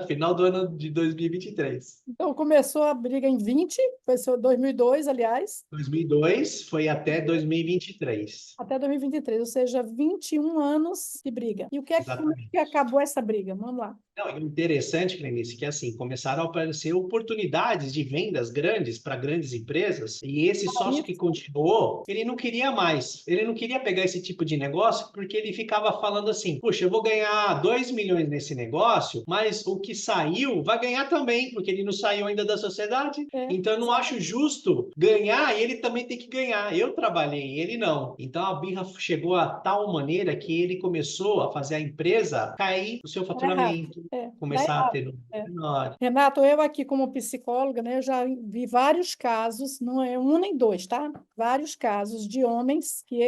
Final do ano de 2023. Então, começou a briga em 20, foi seu 2002, aliás, 2002 foi até 2023. até 2023, ou seja, 21 anos de briga. E como é que Exatamente. acabou essa briga? Vamos lá. Não, e o interessante, Clenice, que assim, começaram a aparecer oportunidades de vendas grandes para grandes empresas, e esse sócio que continuou, ele não queria mais, ele não queria pegar esse tipo de negócio, porque ele ficava falando assim: puxa, eu vou ganhar 2 milhões nesse negócio, mas o que saiu vai ganhar também, porque ele não saiu ainda da sociedade. É, Então eu não acho justo ganhar e ele também tem que ganhar. Eu trabalhei, ele não. Então a birra chegou a tal maneira que ele começou a fazer a empresa cair o seu tá errado. faturamento, Dá começar começar a ter números É. menores. Renato, eu aqui como psicóloga, né, eu já vi vários casos, não é um nem dois, tá? Vários casos de homens que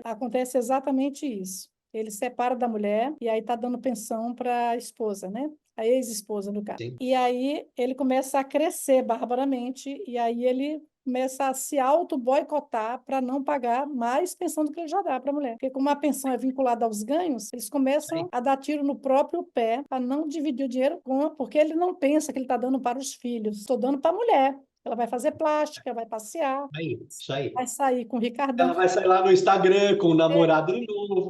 acontece exatamente isso. Ele separa da mulher e aí tá dando pensão para a esposa, né? A ex-esposa, no caso. Sim. E aí ele começa a crescer barbaramente e aí ele começa a se auto-boicotar para não pagar mais pensão do que ele já dá para a mulher. Porque como a pensão é vinculada aos ganhos, eles começam a dar tiro no próprio pé para não dividir o dinheiro porque ele não pensa que ele está dando para os filhos. Estou dando para a mulher. Ela vai fazer plástica, vai passear, Aí, isso aí. vai sair com o Ricardão. Ela vai sair lá no Instagram com o namorado novo.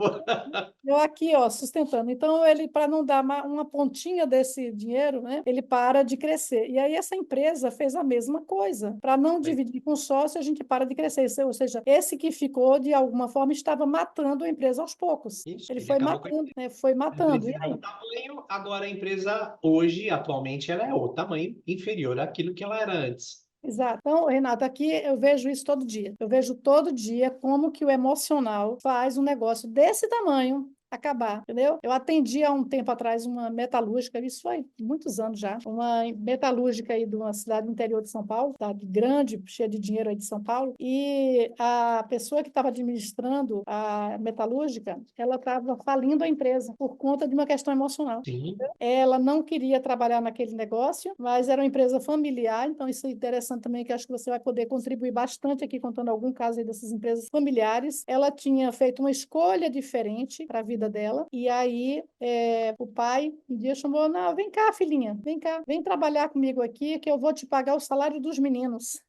Eu aqui, ó, sustentando. Então, ele, para não dar uma pontinha desse dinheiro, né, ele para de crescer. E aí, essa empresa fez a mesma coisa. Para não dividir com o sócio, a gente para de crescer. Ou seja, esse que ficou, de alguma forma, estava matando a empresa aos poucos. Isso, Ele ele foi acabou com a matando, né, foi matando. empresa E era aí? um tamanho, agora a empresa hoje, atualmente, ela é o tamanho inferior àquilo que ela era antes. Exato. Então, Renato, aqui eu vejo isso todo dia. Eu vejo todo dia como que o emocional faz um negócio desse tamanho acabar, entendeu? Eu atendi há um tempo atrás uma metalúrgica, isso foi muitos anos já, uma metalúrgica aí de uma cidade do interior de São Paulo, cidade grande, cheia de dinheiro aí de São Paulo, e a pessoa que estava administrando a metalúrgica, ela estava falindo a empresa por conta de uma questão emocional. Sim, Ela não queria trabalhar naquele negócio, mas era uma empresa familiar, então isso é interessante também, que acho que você vai poder contribuir bastante aqui, contando algum caso aí dessas empresas familiares. Ela tinha feito uma escolha diferente para a vida dela, e aí o pai um dia chamou, não, vem cá, filhinha, vem cá, vem trabalhar comigo aqui, que eu vou te pagar o salário dos meninos.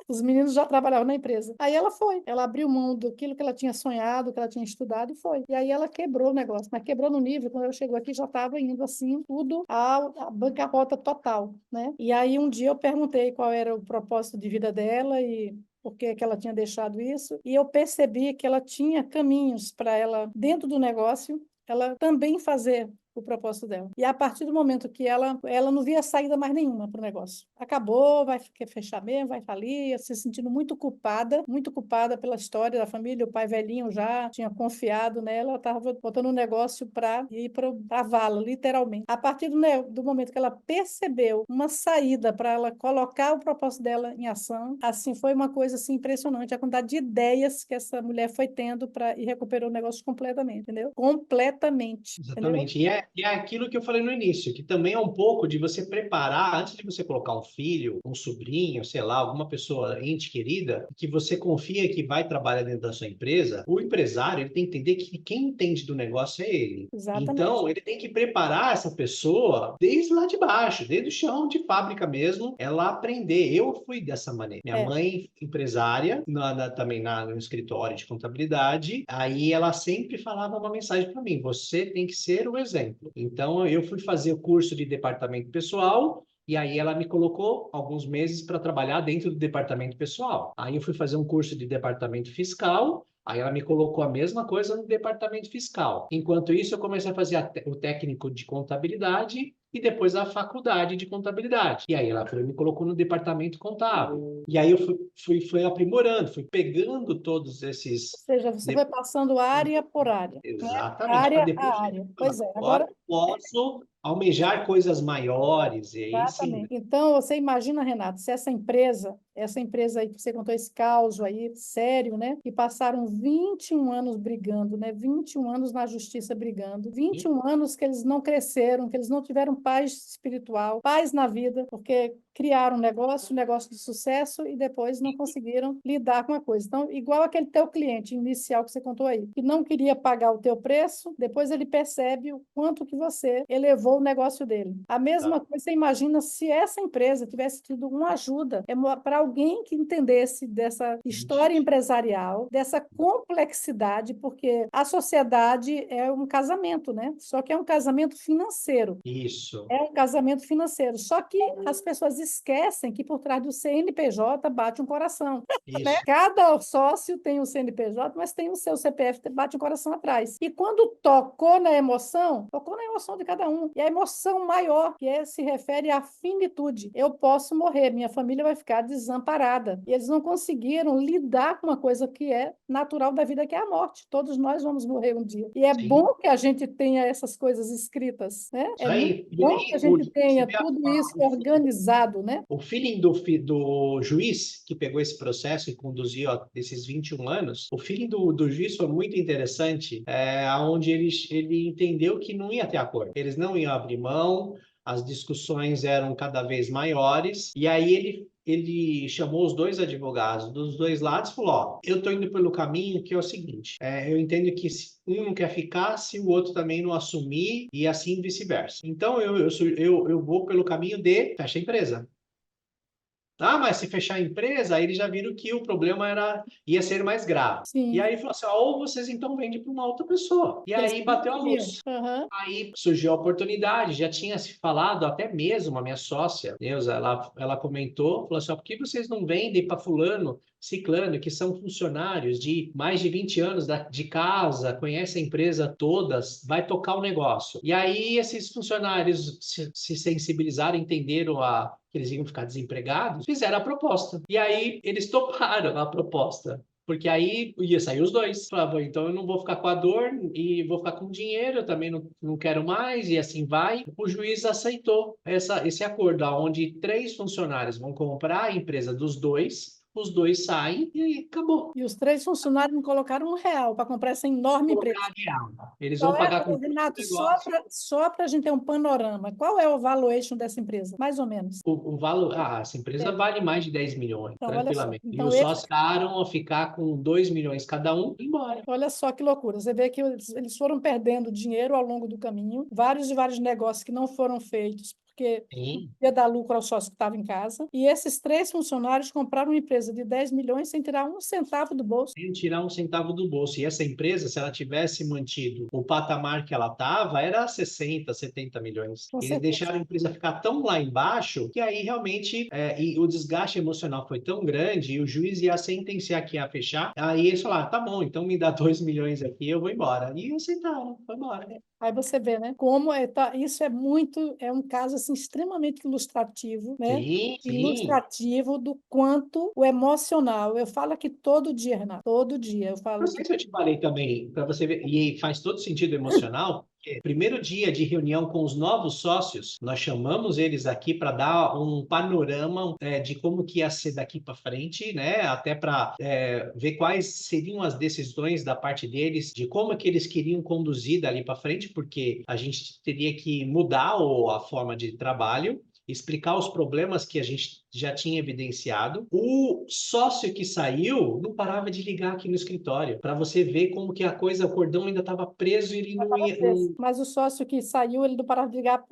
Os meninos já trabalhavam na empresa. Aí ela foi. Ela abriu mão daquilo que ela tinha sonhado, que ela tinha estudado e foi. E aí ela quebrou o negócio. Mas quebrou no nível, quando ela chegou aqui, já estava indo assim, tudo a bancarrota total, né? E aí um dia eu perguntei qual era o propósito de vida dela e por que que ela tinha deixado isso. E eu percebi que ela tinha caminhos para ela, dentro do negócio, ela também fazer o propósito dela. E a partir do momento que ela não via saída mais nenhuma para o negócio. Acabou, vai fechar mesmo, vai falir, se sentindo muito culpada pela história da família. O pai velhinho já tinha confiado nela, ela estava botando o negócio para ir para a vala, literalmente. A partir do momento que ela percebeu uma saída para ela colocar o propósito dela em ação, assim, foi uma coisa assim, impressionante, a quantidade de ideias que essa mulher foi tendo e recuperou o negócio completamente, entendeu? Completamente, entendeu? exatamente. E é aquilo que eu falei no início, que também é um pouco de você preparar, antes de você colocar um filho, um sobrinho, sei lá, alguma pessoa, ente querida, que você confia que vai trabalhar dentro da sua empresa, o empresário ele tem que entender que quem entende do negócio é ele. Exatamente. Então, ele tem que preparar essa pessoa desde lá de baixo, desde o chão de fábrica mesmo, ela aprender. Eu fui dessa maneira. Minha É. mãe, empresária, também no escritório de contabilidade, aí ela sempre falava uma mensagem para mim: você tem que ser o exemplo. Então, eu fui fazer o curso de departamento pessoal. E aí ela me colocou alguns meses para trabalhar dentro do departamento pessoal. Aí eu fui fazer um curso de departamento fiscal. Aí ela me colocou a mesma coisa no departamento fiscal. Enquanto isso, eu comecei a fazer o técnico de contabilidade e depois a faculdade de contabilidade. E aí ela me colocou no departamento contábil. E aí eu fui aprimorando, fui pegando todos Ou esses. seja, você foi passando área por área, né? Exatamente, para Área depois a área. Pois é, agora agora eu posso almejar coisas maiores, e aí sim. exatamente. Então, você imagina, Renato, se essa empresa aí que você contou esse caos aí, sério, né? Que passaram 21 anos brigando, né? 21 aos na justiça brigando, 21 anos que eles não cresceram, que eles não tiveram paz espiritual, paz na vida, porque criaram um negócio de sucesso e depois não conseguiram lidar com a coisa. Então, igual aquele teu cliente inicial que você contou aí, que não queria pagar o teu preço, depois ele percebe o quanto que você elevou o negócio dele. A mesma coisa, você imagina se essa empresa tivesse tido uma ajuda para alguém que entendesse dessa história empresarial, dessa complexidade, porque a sociedade é um casamento, né? Só que é um casamento financeiro. Isso, É um casamento financeiro. Só que as pessoas esquecem que por trás do CNPJ bate um coração, né? isso. Cada sócio tem o CNPJ, mas tem o seu CPF, bate um coração atrás. E quando tocou na emoção, emoção de cada um. E a emoção maior, se refere à finitude. Eu posso morrer, minha família vai ficar desamparada. E eles não conseguiram lidar com uma coisa que é natural da vida, que é a morte. Todos nós vamos morrer um dia. E é Sim. bom que a gente tenha essas coisas escritas, né? Isso É muito aí. E bom que a aí, gente você tenha vê tudo isso organizado, né? o feeling do juiz que pegou esse processo e conduziu esses 21 anos, o feeling do juiz foi muito interessante, onde ele entendeu que não ia ter acordo. Eles não iam abrir mão, as discussões eram cada vez maiores, e aí ele chamou os dois advogados dos dois lados e falou: ó, eu estou indo pelo caminho que é o seguinte, eu entendo que se um não quer ficar, se o outro também não assumir, e assim vice-versa. Então, eu vou pelo caminho de fecha a empresa. Ah, mas se fechar a empresa, aí eles já viram que o problema ia ser mais grave. E Sim, aí falou assim: ou vocês então vendem para uma outra pessoa. E eles aí não bateu a queriam. luz. Aham. Aí surgiu a oportunidade, já tinha se falado, até mesmo a minha sócia, Neuza, ela comentou, falou assim: ó, por que vocês não vendem para fulano, ciclano, que são funcionários de mais de 20 anos de casa, conhecem a empresa todas, vai tocar o negócio. E aí esses funcionários se sensibilizaram, entenderam que eles iam ficar desempregados, fizeram a proposta. E aí eles toparam a proposta. Porque aí ia sair os dois. Falava, então eu não vou ficar com a dor e vou ficar com o dinheiro, eu também não quero mais, e assim vai. O juiz aceitou esse acordo, onde 3 funcionários vão comprar a empresa dos dois, os dois saem e aí acabou. E os 3 funcionários me colocaram R$ 1 para comprar essa enorme empresa. Colocar real. Eles Qual vão é, pagar com todo o Renato, negócio. só para a gente ter um panorama, qual é o valuation dessa empresa? Mais ou menos. O valor, essa empresa É. vale mais de 10 milhões, Então, olha só. tranquilamente. E Então, os sócios ficaram a ficar com 2 milhões cada um e ir embora. olha só que loucura. Você vê que eles foram perdendo dinheiro ao longo do caminho, vários e vários negócios que não foram feitos, porque não Sim. ia dar lucro ao sócio que estava em casa. E esses 3 funcionários compraram uma empresa de 10 milhões sem tirar um centavo do bolso. Sem tirar um centavo do bolso. E essa empresa, se ela tivesse mantido o patamar que ela estava, era 60, 70 milhões. Com Eles certeza. deixaram a empresa ficar tão lá embaixo que aí realmente e o desgaste emocional foi tão grande e o juiz ia sentenciar que ia fechar. Aí eles falaram: tá bom, então me dá 2 milhões aqui, eu vou embora. E aceitaram, foi embora. Aí você vê, né? Como isso é um caso assim extremamente ilustrativo, né? Sim, sim. Ilustrativo do quanto o emocional. Eu falo aqui todo dia, Renato, todo dia. Eu Não falo sei que se eu te falei também, para você ver, e faz todo sentido emocional. Porque primeiro dia de reunião com os novos sócios, nós chamamos eles aqui para dar um panorama de como que ia ser daqui para frente, né? Até para ver quais seriam as decisões da parte deles, de como é que eles queriam conduzir dali para frente, porque a gente teria que mudar a forma de trabalho, explicar os problemas que a gente já tinha evidenciado. O sócio que saiu não parava de ligar aqui no escritório, para você ver como que a coisa, o cordão ainda estava preso e ele não ia. mas o sócio que saiu, ele não parava de ligar.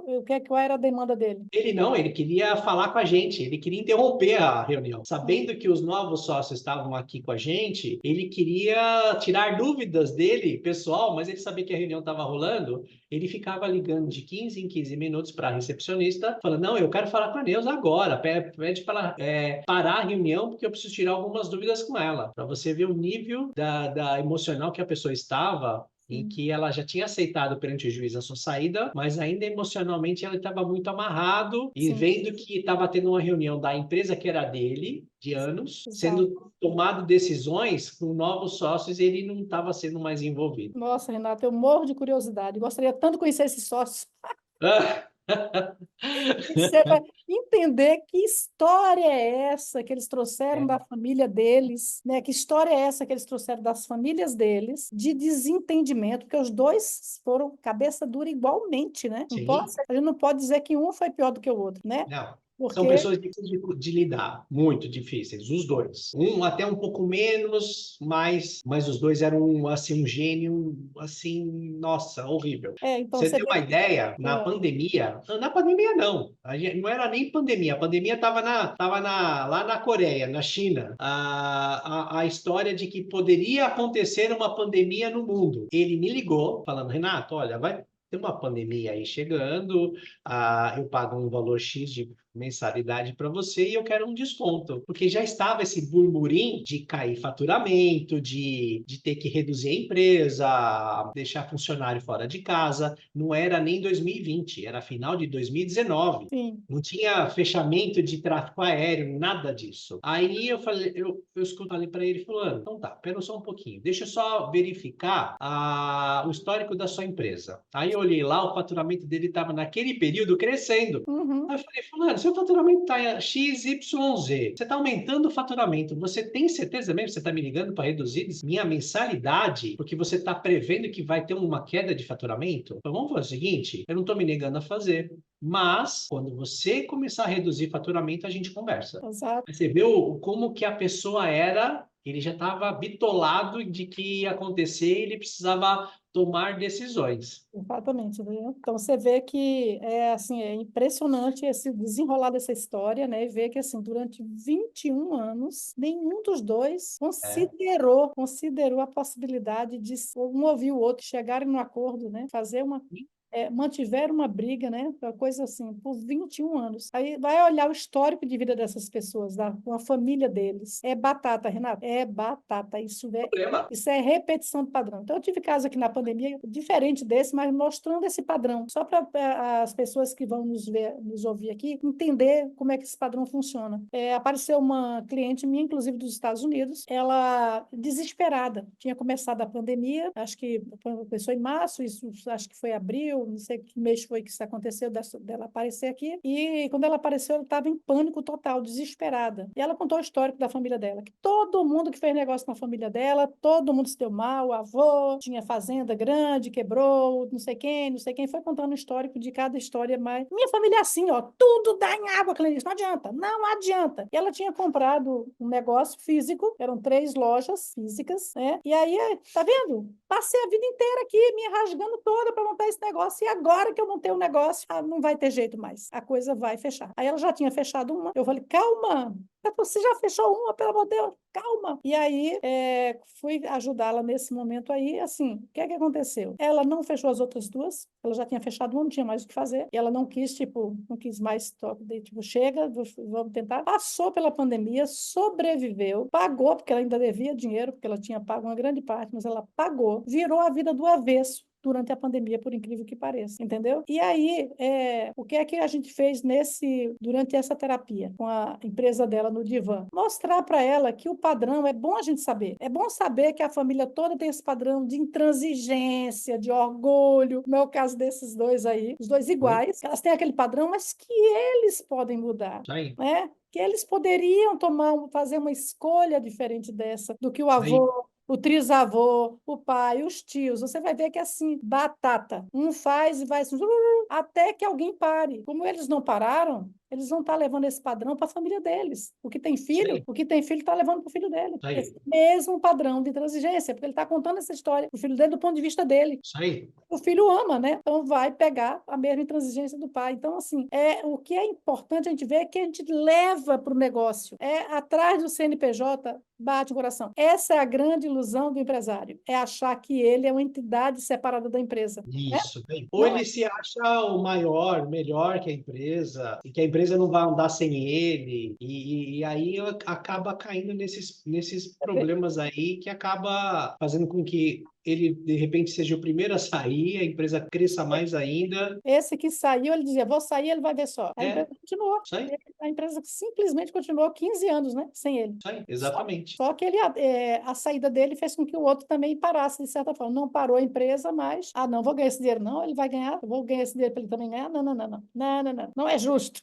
Qual era a demanda dele? Ele queria falar com a gente, ele queria interromper a reunião. Sabendo que os novos sócios estavam aqui com a gente, ele queria tirar dúvidas dele, pessoal, mas ele sabia que a reunião estava rolando, ele ficava ligando de 15 em 15 minutos para a recepcionista, falando: não, eu quero falar com a Neuza agora, pede para ela parar a reunião, porque eu preciso tirar algumas dúvidas com ela, para você ver o nível da emocional que a pessoa estava, em Sim, que ela já tinha aceitado perante o juiz a sua saída, mas ainda emocionalmente ela estava muito amarrado e sim, vendo que estava tendo uma reunião da empresa que era dele, de anos, exato. sendo tomado decisões com novos sócios e ele não estava sendo mais envolvido. Nossa, Renato, eu morro de curiosidade. Gostaria tanto de conhecer esses sócios. E você vai entender que história é essa que eles trouxeram da família deles, né? Que história é essa que eles trouxeram das famílias deles, de desentendimento, porque os dois foram cabeça dura igualmente, né? Sim. A gente não pode dizer que um foi pior do que o outro, né? Não. São Porque pessoas difíceis de lidar, muito difíceis, os dois. Um até um pouco menos, mas os dois eram assim um gênio, assim, nossa, horrível. então Você você tem vê uma que ideia, na pandemia não, não era nem pandemia, a pandemia estava lá na Coreia, na China, a história de que poderia acontecer uma pandemia no mundo. Ele me ligou falando: Renato, olha, vai ter uma pandemia aí chegando, eu pago um valor X mensalidade para você e eu quero um desconto. Porque já estava esse burburinho de cair faturamento, de ter que reduzir a empresa, deixar funcionário fora de casa. Não era nem 2020, era final de 2019. Sim. Não tinha fechamento de tráfego aéreo, nada disso. Aí eu falei, falei para ele, falando, então tá, pera só um pouquinho, deixa eu só verificar o histórico da sua empresa. Aí eu olhei lá, o faturamento dele estava naquele período crescendo. Uhum. Aí eu falei, fulano, seu faturamento está XYZ, você está aumentando o faturamento, você tem certeza mesmo que você está me ligando para reduzir minha mensalidade, porque você está prevendo que vai ter uma queda de faturamento? Então vamos fazer o seguinte, eu não estou me negando a fazer, mas quando você começar a reduzir faturamento, a gente conversa. Exato. Aí você vê como que a pessoa era, ele já estava bitolado de que ia acontecer e ele precisava tomar decisões. Exatamente, entendeu? Então você vê que é assim, é impressionante esse desenrolar dessa história, né? E ver que assim, durante 21 anos, nenhum dos dois É. considerou a possibilidade de um ouvir o outro, chegarem num acordo, né? Fazer uma mantiveram uma briga, né? Uma coisa assim, por 21 anos. Aí vai olhar o histórico de vida dessas pessoas, com a família deles. É batata, Renato. É batata. Problema. Isso é repetição de padrão. Então, eu tive casos aqui na pandemia, diferente desse, mas mostrando esse padrão. Só para as pessoas que vão nos ver, nos ouvir aqui, entender como é que esse padrão funciona. Apareceu uma cliente minha, inclusive dos Estados Unidos, ela desesperada. Tinha começado a pandemia, acho que começou em março, isso acho que foi abril, não sei que mês foi que isso aconteceu, dela aparecer aqui. E quando ela apareceu, ela estava em pânico total, desesperada. E ela contou o histórico da família dela, que todo mundo que fez negócio na família dela, todo mundo se deu mal, o avô tinha fazenda grande, quebrou, não sei quem, foi contando o histórico de cada história, mas minha família é assim, ó, tudo dá em água, Clarice, não adianta, não adianta. E ela tinha comprado um negócio físico, eram 3 lojas físicas, né? E aí, tá vendo? Passei a vida inteira aqui, me rasgando toda para montar esse negócio, e agora que eu montei o negócio, não vai ter jeito mais, a coisa vai fechar. Aí ela já tinha fechado uma, eu falei, calma, você já fechou uma, pelo amor de Deus, calma. E aí, fui ajudá-la nesse momento aí, assim, o que é que aconteceu? Ela não fechou as outras duas, ela já tinha fechado uma, não tinha mais o que fazer, e ela não quis, tipo, não quis mais, tipo, chega, vamos tentar. Passou pela pandemia, sobreviveu, pagou, porque ela ainda devia dinheiro, porque ela tinha pago uma grande parte, mas ela pagou, virou a vida do avesso durante a pandemia, por incrível que pareça, entendeu? E aí, o que é que a gente fez durante essa terapia com a empresa dela no Divã? Mostrar para ela que o padrão é bom a gente saber. É bom saber que a família toda tem esse padrão de intransigência, de orgulho. No meu caso desses dois aí, os dois Oi? iguais, elas têm aquele padrão, mas que eles podem mudar, Isso aí. né? Que eles poderiam fazer uma escolha diferente dessa, do que o Isso aí. avô, o trisavô, o pai, os tios. Você vai ver que é assim, batata. Um faz e vai assim, até que alguém pare. Como eles não pararam, eles vão estar levando esse padrão para a família deles. Isso aí. O que tem filho está levando para o filho dele. Isso aí. Esse mesmo padrão de intransigência, porque ele está contando essa história para o filho dele do ponto de vista dele. Isso aí. O filho ama, né? Então vai pegar a mesma intransigência do pai. Então, assim, o que é importante a gente ver é que a gente leva para o negócio. Atrás do CNPJ, bate o coração. Essa é a grande ilusão do empresário, é achar que ele é uma entidade separada da empresa, né? Isso. Bem. Ou Não é. ele se acha o maior, melhor que a empresa, e que a empresa não vai andar sem ele, e aí acaba caindo nesses problemas aí que acaba fazendo com que ele, de repente, seja o primeiro a sair, a empresa cresça mais ainda. Esse que saiu, ele dizia, vou sair, ele vai ver só. A É, empresa continuou. isso aí, A empresa simplesmente continuou 15 anos, né? Sem ele. isso aí, Só, exatamente. só que a saída dele fez com que o outro também parasse, de certa forma. Não parou a empresa, mas, não, vou ganhar esse dinheiro, não, ele vai ganhar, eu vou ganhar esse dinheiro para ele também ganhar. Não, não, não, não. Não, não, não. Não é justo.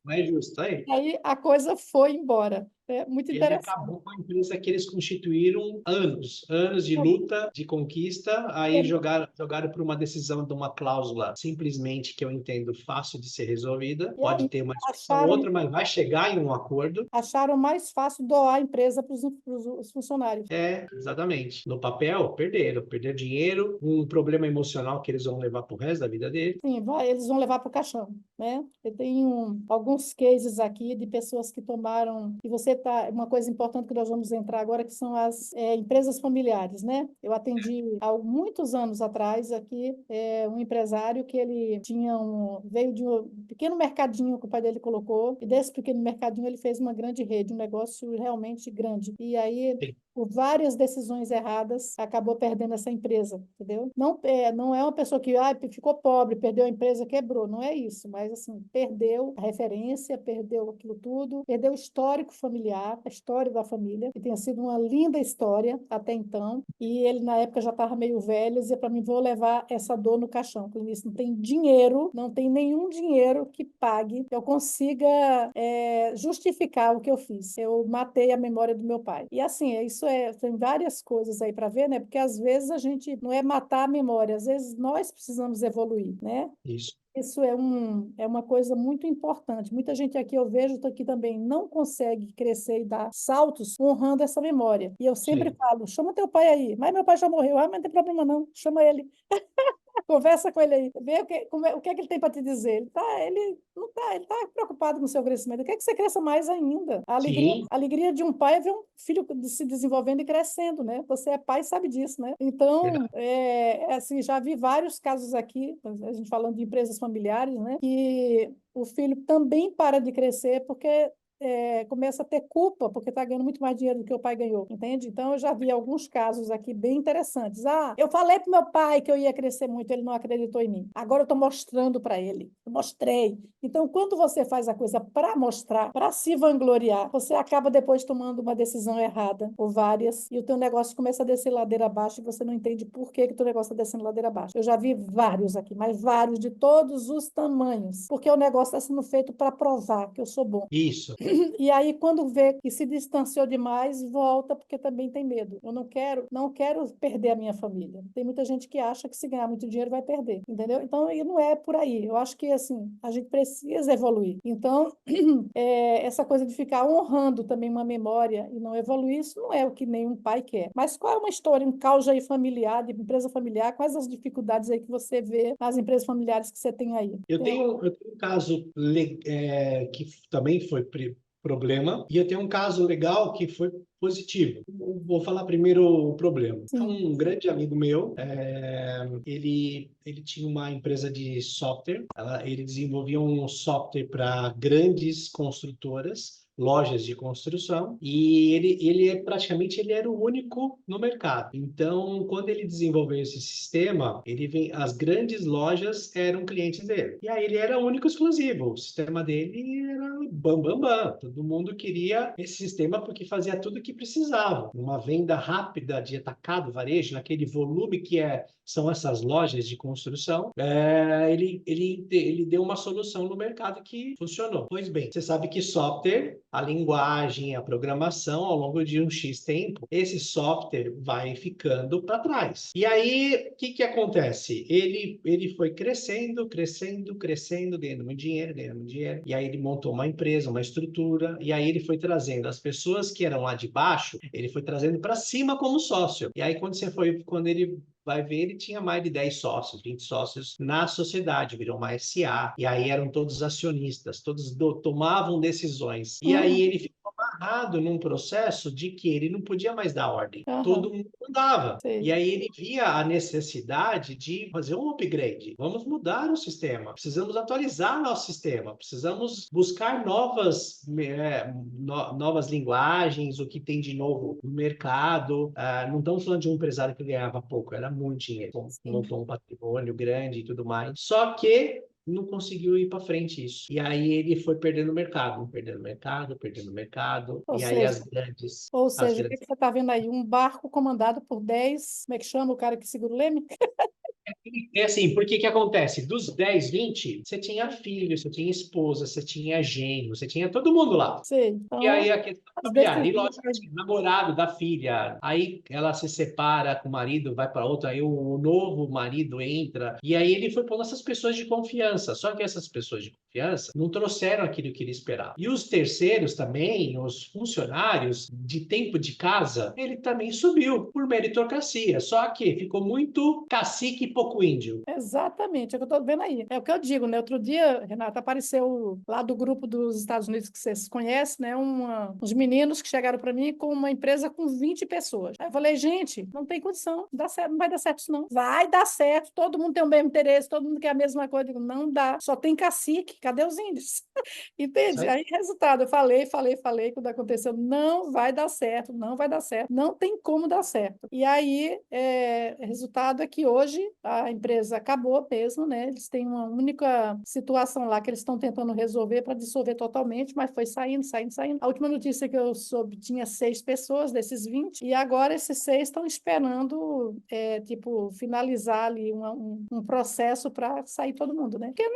Não é justo, aí. Aí a coisa foi embora. É muito Ele interessante. acabou com a empresa que eles constituíram anos de luta, de conquista, aí Eles jogaram por uma decisão de uma cláusula simplesmente que eu entendo fácil de ser resolvida. E Pode aí ter uma discussão ou acharam, outra, mas vai chegar em um acordo. acharam mais fácil doar a empresa para os funcionários. É, exatamente. No papel, perderam dinheiro, um problema emocional que eles vão levar pro resto da vida dele. Sim, eles vão levar para o caixão, né? Eu tenho alguns cases aqui de pessoas que tomaram, e você uma coisa importante que nós vamos entrar agora, que são as empresas familiares, né? Eu atendi há muitos anos atrás aqui um empresário que ele veio de um pequeno mercadinho que o pai dele colocou, e desse pequeno mercadinho ele fez uma grande rede, um negócio realmente grande. E aí, por várias decisões erradas, acabou perdendo essa empresa, entendeu? Não é uma pessoa que ficou pobre, perdeu a empresa, quebrou, não é isso, mas assim, perdeu a referência, perdeu aquilo tudo, perdeu o histórico familiar, a história da família, que tinha sido uma linda história até então, e ele na época já estava meio velho, dizia para mim, vou levar essa dor no caixão, porque ele disse, não tem dinheiro, não tem nenhum dinheiro que pague, que eu consiga justificar o que eu fiz. Eu matei a memória do meu pai. E assim, tem várias coisas aí para ver, né? Porque às vezes a gente não é matar a memória, às vezes nós precisamos evoluir, né? Isso. Isso é uma coisa muito importante. Muita gente aqui, eu vejo aqui também, não consegue crescer e dar saltos honrando essa memória. E eu sempre Sim. falo, chama teu pai aí. Mas meu pai já morreu. Mas não tem problema não, chama ele. Conversa com ele aí, vê o que é que ele tem para te dizer. Ele não tá, ele está preocupado com o seu crescimento. Ele quer que você cresça mais ainda. Sim. A alegria de um pai é ver um filho se desenvolvendo e crescendo, né? Você é pai e sabe disso, né? Então, Verdade. assim, já vi vários casos aqui, a gente falando de empresas familiares, né? Que o filho também para de crescer porque começa a ter culpa, porque está ganhando muito mais dinheiro do que o pai ganhou, entende? Então, eu já vi alguns casos aqui bem interessantes. Eu falei para meu pai que eu ia crescer muito, ele não acreditou em mim. Agora eu estou mostrando para ele. Eu mostrei. Então, quando você faz a coisa para mostrar, para se vangloriar, você acaba depois tomando uma decisão errada, ou várias, e o teu negócio começa a descer ladeira abaixo e você não entende por que que o teu negócio está descendo ladeira abaixo. Eu já vi vários aqui, mas vários de todos os tamanhos, porque o negócio está sendo feito para provar que eu sou bom. Isso. E aí, quando vê que se distanciou demais, volta porque também tem medo. Eu não quero perder a minha família. Tem muita gente que acha que se ganhar muito dinheiro vai perder, entendeu? Então, e não é por aí. Eu acho que, assim, a gente precisa evoluir. Então, essa coisa de ficar honrando também uma memória e não evoluir, isso não é o que nenhum pai quer. Mas qual é uma história, um caos aí familiar, de empresa familiar? Quais as dificuldades aí que você vê nas empresas familiares que você tem aí? Eu tenho um caso que também foi problema, e eu tenho um caso legal que foi positivo. Vou falar primeiro o problema. Sim. Um grande amigo meu, ele tinha uma empresa de software, ele desenvolvia um software para grandes construtoras, lojas de construção, e ele era o único no mercado. Então, quando ele desenvolveu esse sistema, as grandes lojas eram clientes dele. E aí ele era o único exclusivo. O sistema dele era bam, bam, bam. Todo mundo queria esse sistema porque fazia tudo o que precisava. Uma venda rápida de atacado, varejo, naquele volume são essas lojas de construção, ele deu uma solução no mercado que funcionou. Pois bem, você sabe que software, a linguagem, a programação, ao longo de um X tempo, esse software vai ficando para trás. E aí, o que acontece? Ele foi crescendo, crescendo, crescendo, ganhando muito dinheiro, ganhando muito dinheiro. E aí ele montou uma empresa, uma estrutura, e aí ele foi trazendo as pessoas que eram lá de baixo, ele foi trazendo para cima como sócio. E aí, quando ele vai ver, ele tinha mais de 10 sócios, 20 sócios na sociedade, virou uma SA, e aí eram todos acionistas, todos tomavam decisões. E aí ele ficou amarrado num processo de que ele não podia mais dar ordem. Aham, Todo mundo mandava. sei. E aí ele via a necessidade de fazer um upgrade. Vamos mudar o sistema. Precisamos atualizar nosso sistema. Precisamos buscar novas linguagens, o que tem de novo no mercado. Não estamos falando de um empresário que ganhava pouco, era muito dinheiro. Sim. Montou um patrimônio grande e tudo mais. Só que não conseguiu ir para frente isso. E aí ele foi perdendo mercado, perdendo mercado, perdendo mercado. Ou E aí seja, as o que grandes que você está vendo aí? Um barco comandado por 10, como é que chama o cara que segura o leme? É assim, porque que acontece? Dos 10, 20, você tinha filho, você tinha esposa, você tinha genro, você tinha todo mundo lá. Sei. E Então, aí a questão as familiar. E decisões. lógico, tinha namorado da filha. Aí ela se separa com o marido, vai para outra, aí o novo marido entra. E aí ele foi pondo essas pessoas de confiança. Só que essas pessoas de confiança não trouxeram aquilo que ele esperava. E os terceiros também, os funcionários de tempo de casa, ele também subiu por meritocracia. Só que ficou muito cacique pouco índio. Exatamente, é o que eu estou vendo aí. É o que eu digo, né? Outro dia, Renata, apareceu lá do grupo dos Estados Unidos que vocês conhecem, né? Uns meninos que chegaram para mim com uma empresa com 20 pessoas. Aí eu falei, gente, não tem condição, não dá certo, não vai dar certo isso não. Vai dar certo, todo mundo tem o mesmo interesse, todo mundo quer a mesma coisa. Eu digo, não dá, só tem cacique, cadê os índios? Isso Entende? aí. Aí, resultado, eu falei, quando aconteceu, não vai dar certo, não vai dar certo, não tem como dar certo. E aí, resultado é que hoje a empresa acabou mesmo, né? Eles têm uma única situação lá que eles estão tentando resolver para dissolver totalmente, mas foi saindo, saindo, saindo. A última notícia que eu soube tinha 6 pessoas desses 20, e agora esses 6 estão esperando, tipo, finalizar ali um processo para sair todo mundo, né? Porque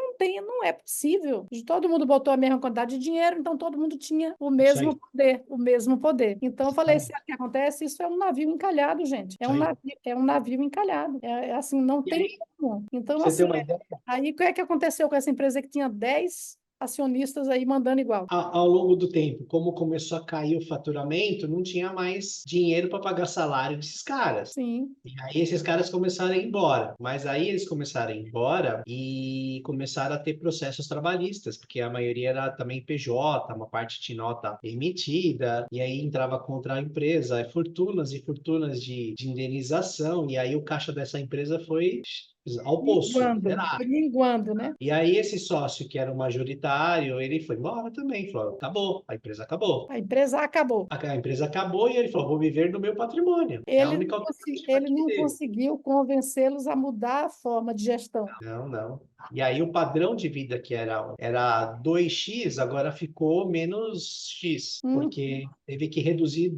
não é possível. Todo mundo botou a mesma quantidade de dinheiro, então todo mundo tinha o Isso mesmo aí. poder, o mesmo poder. Então eu falei, sabe Exatamente. o que acontece? Isso é um navio encalhado, gente. Isso aí. É um navio encalhado. Assim, não E tem aí, como. Então, pra você ter assim, uma ideia, aí o que é que aconteceu com essa empresa que tinha 10 acionistas aí mandando igual? ao longo do tempo, como começou a cair o faturamento, não tinha mais dinheiro para pagar salário desses caras. Sim. E aí esses caras começaram a ir embora. Mas aí eles começaram a ir embora e começaram a ter processos trabalhistas, porque a maioria era também PJ, uma parte de nota emitida, e aí entrava contra a empresa, fortunas e fortunas de indenização, e aí o caixa dessa empresa foi ao poço, Minguando, zerado. foi minguando, né? E aí esse sócio que era o majoritário, ele foi embora também, falou, acabou, a empresa acabou. A empresa acabou. A empresa acabou e ele falou, vou viver do meu patrimônio. É a única alternativa Ele que não teve. conseguiu convencê-los a mudar a forma de gestão. Não, não. E aí o padrão de vida que era 2x, agora ficou menos X, Uhum. porque teve que reduzir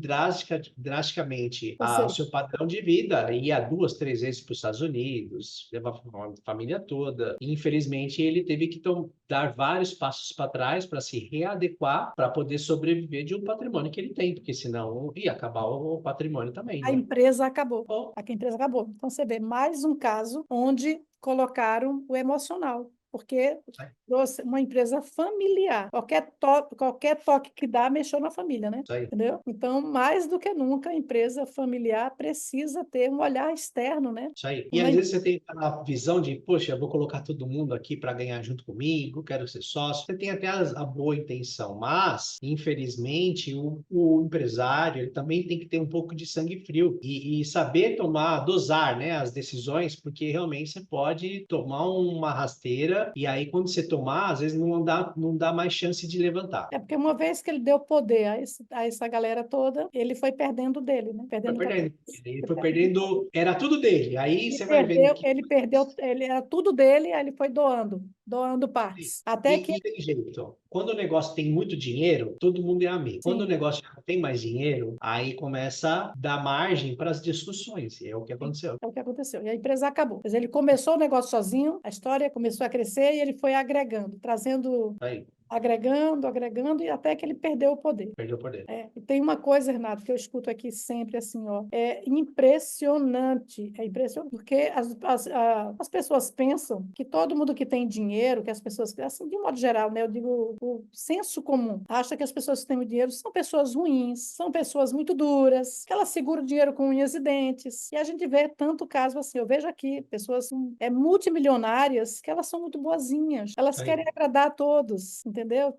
drasticamente Eu o sei. seu padrão de vida. Ia 2, 3 vezes para os Estados Unidos, levava a família toda. E, infelizmente, ele teve que dar vários passos para trás para se readequar para poder sobreviver de um patrimônio que ele tem, porque senão ia acabar o patrimônio também, A né? empresa acabou. Bom, A empresa acabou. Então, você vê mais um caso onde colocaram o emocional, porque trouxe uma empresa familiar. Qualquer toque que dá, mexeu na família, né? isso aí. Entendeu? Então, mais do que nunca, a empresa familiar precisa ter um olhar externo, né? Isso aí. E Uma, às vezes você tem a visão de, poxa, eu vou colocar todo mundo aqui para ganhar junto comigo, quero ser sócio. Você tem até a boa intenção, mas, infelizmente, o empresário ele também tem que ter um pouco de sangue frio e saber dosar, né, as decisões, porque realmente você pode tomar uma rasteira e aí quando você tomar, às vezes não dá mais chance de levantar. porque uma vez que ele deu poder a essa galera toda, ele foi perdendo dele, né? Foi Perdendo perdendo. capaz. Ele foi perdendo, era tudo dele. Aí Ele você vai vendo perdeu, que ele perdeu, ele era tudo dele, aí ele foi doando partes. Até que e tem jeito. Quando o negócio tem muito dinheiro, todo mundo é amigo. Quando o sim, negócio já tem mais dinheiro, aí começa a dar margem para as discussões. E é o que sim, aconteceu. é o que aconteceu. E a empresa acabou. Quer dizer, ele começou o negócio sozinho, a história começou a crescer e ele foi agregando, trazendo, Aí, agregando, e até que ele perdeu o poder. perdeu o poder. E tem uma coisa, Renato, que eu escuto aqui sempre assim, ó, é impressionante, porque as pessoas pensam que todo mundo que tem dinheiro, que as pessoas, assim, de um modo geral, né, eu digo, o senso comum, acha que as pessoas que têm o dinheiro são pessoas ruins, são pessoas muito duras, que elas seguram o dinheiro com unhas e dentes, e a gente vê tanto caso assim, eu vejo aqui pessoas multimilionárias que elas são muito boazinhas, elas Aí, querem agradar a todos, entendeu?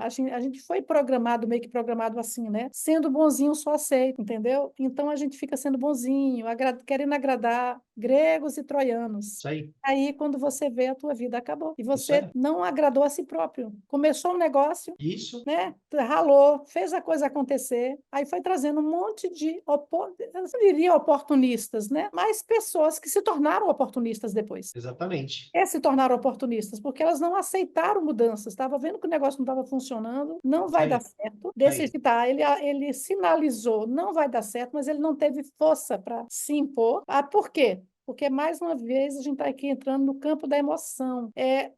A gente foi programado, meio que programado assim, né? Sendo bonzinho só aceito, entendeu? Então a gente fica sendo bonzinho, querendo agradar gregos e troianos. isso aí. Aí, quando você vê, a tua vida acabou. E Isso você é. não agradou a si próprio. Começou um negócio, Isso, né? Ralou, fez a coisa acontecer, aí foi trazendo um monte de, eu não diria oportunistas, né? Mas pessoas que se tornaram oportunistas depois. exatamente. Se tornaram oportunistas, porque elas não aceitaram mudanças. Estava vendo que o negócio não estava funcionando, não Isso vai dar aí. certo. Isso Desse aí. que tá, ele sinalizou, não vai dar certo, mas ele não teve força para se impor. Por quê? Porque, mais uma vez, a gente está aqui entrando no campo da emoção.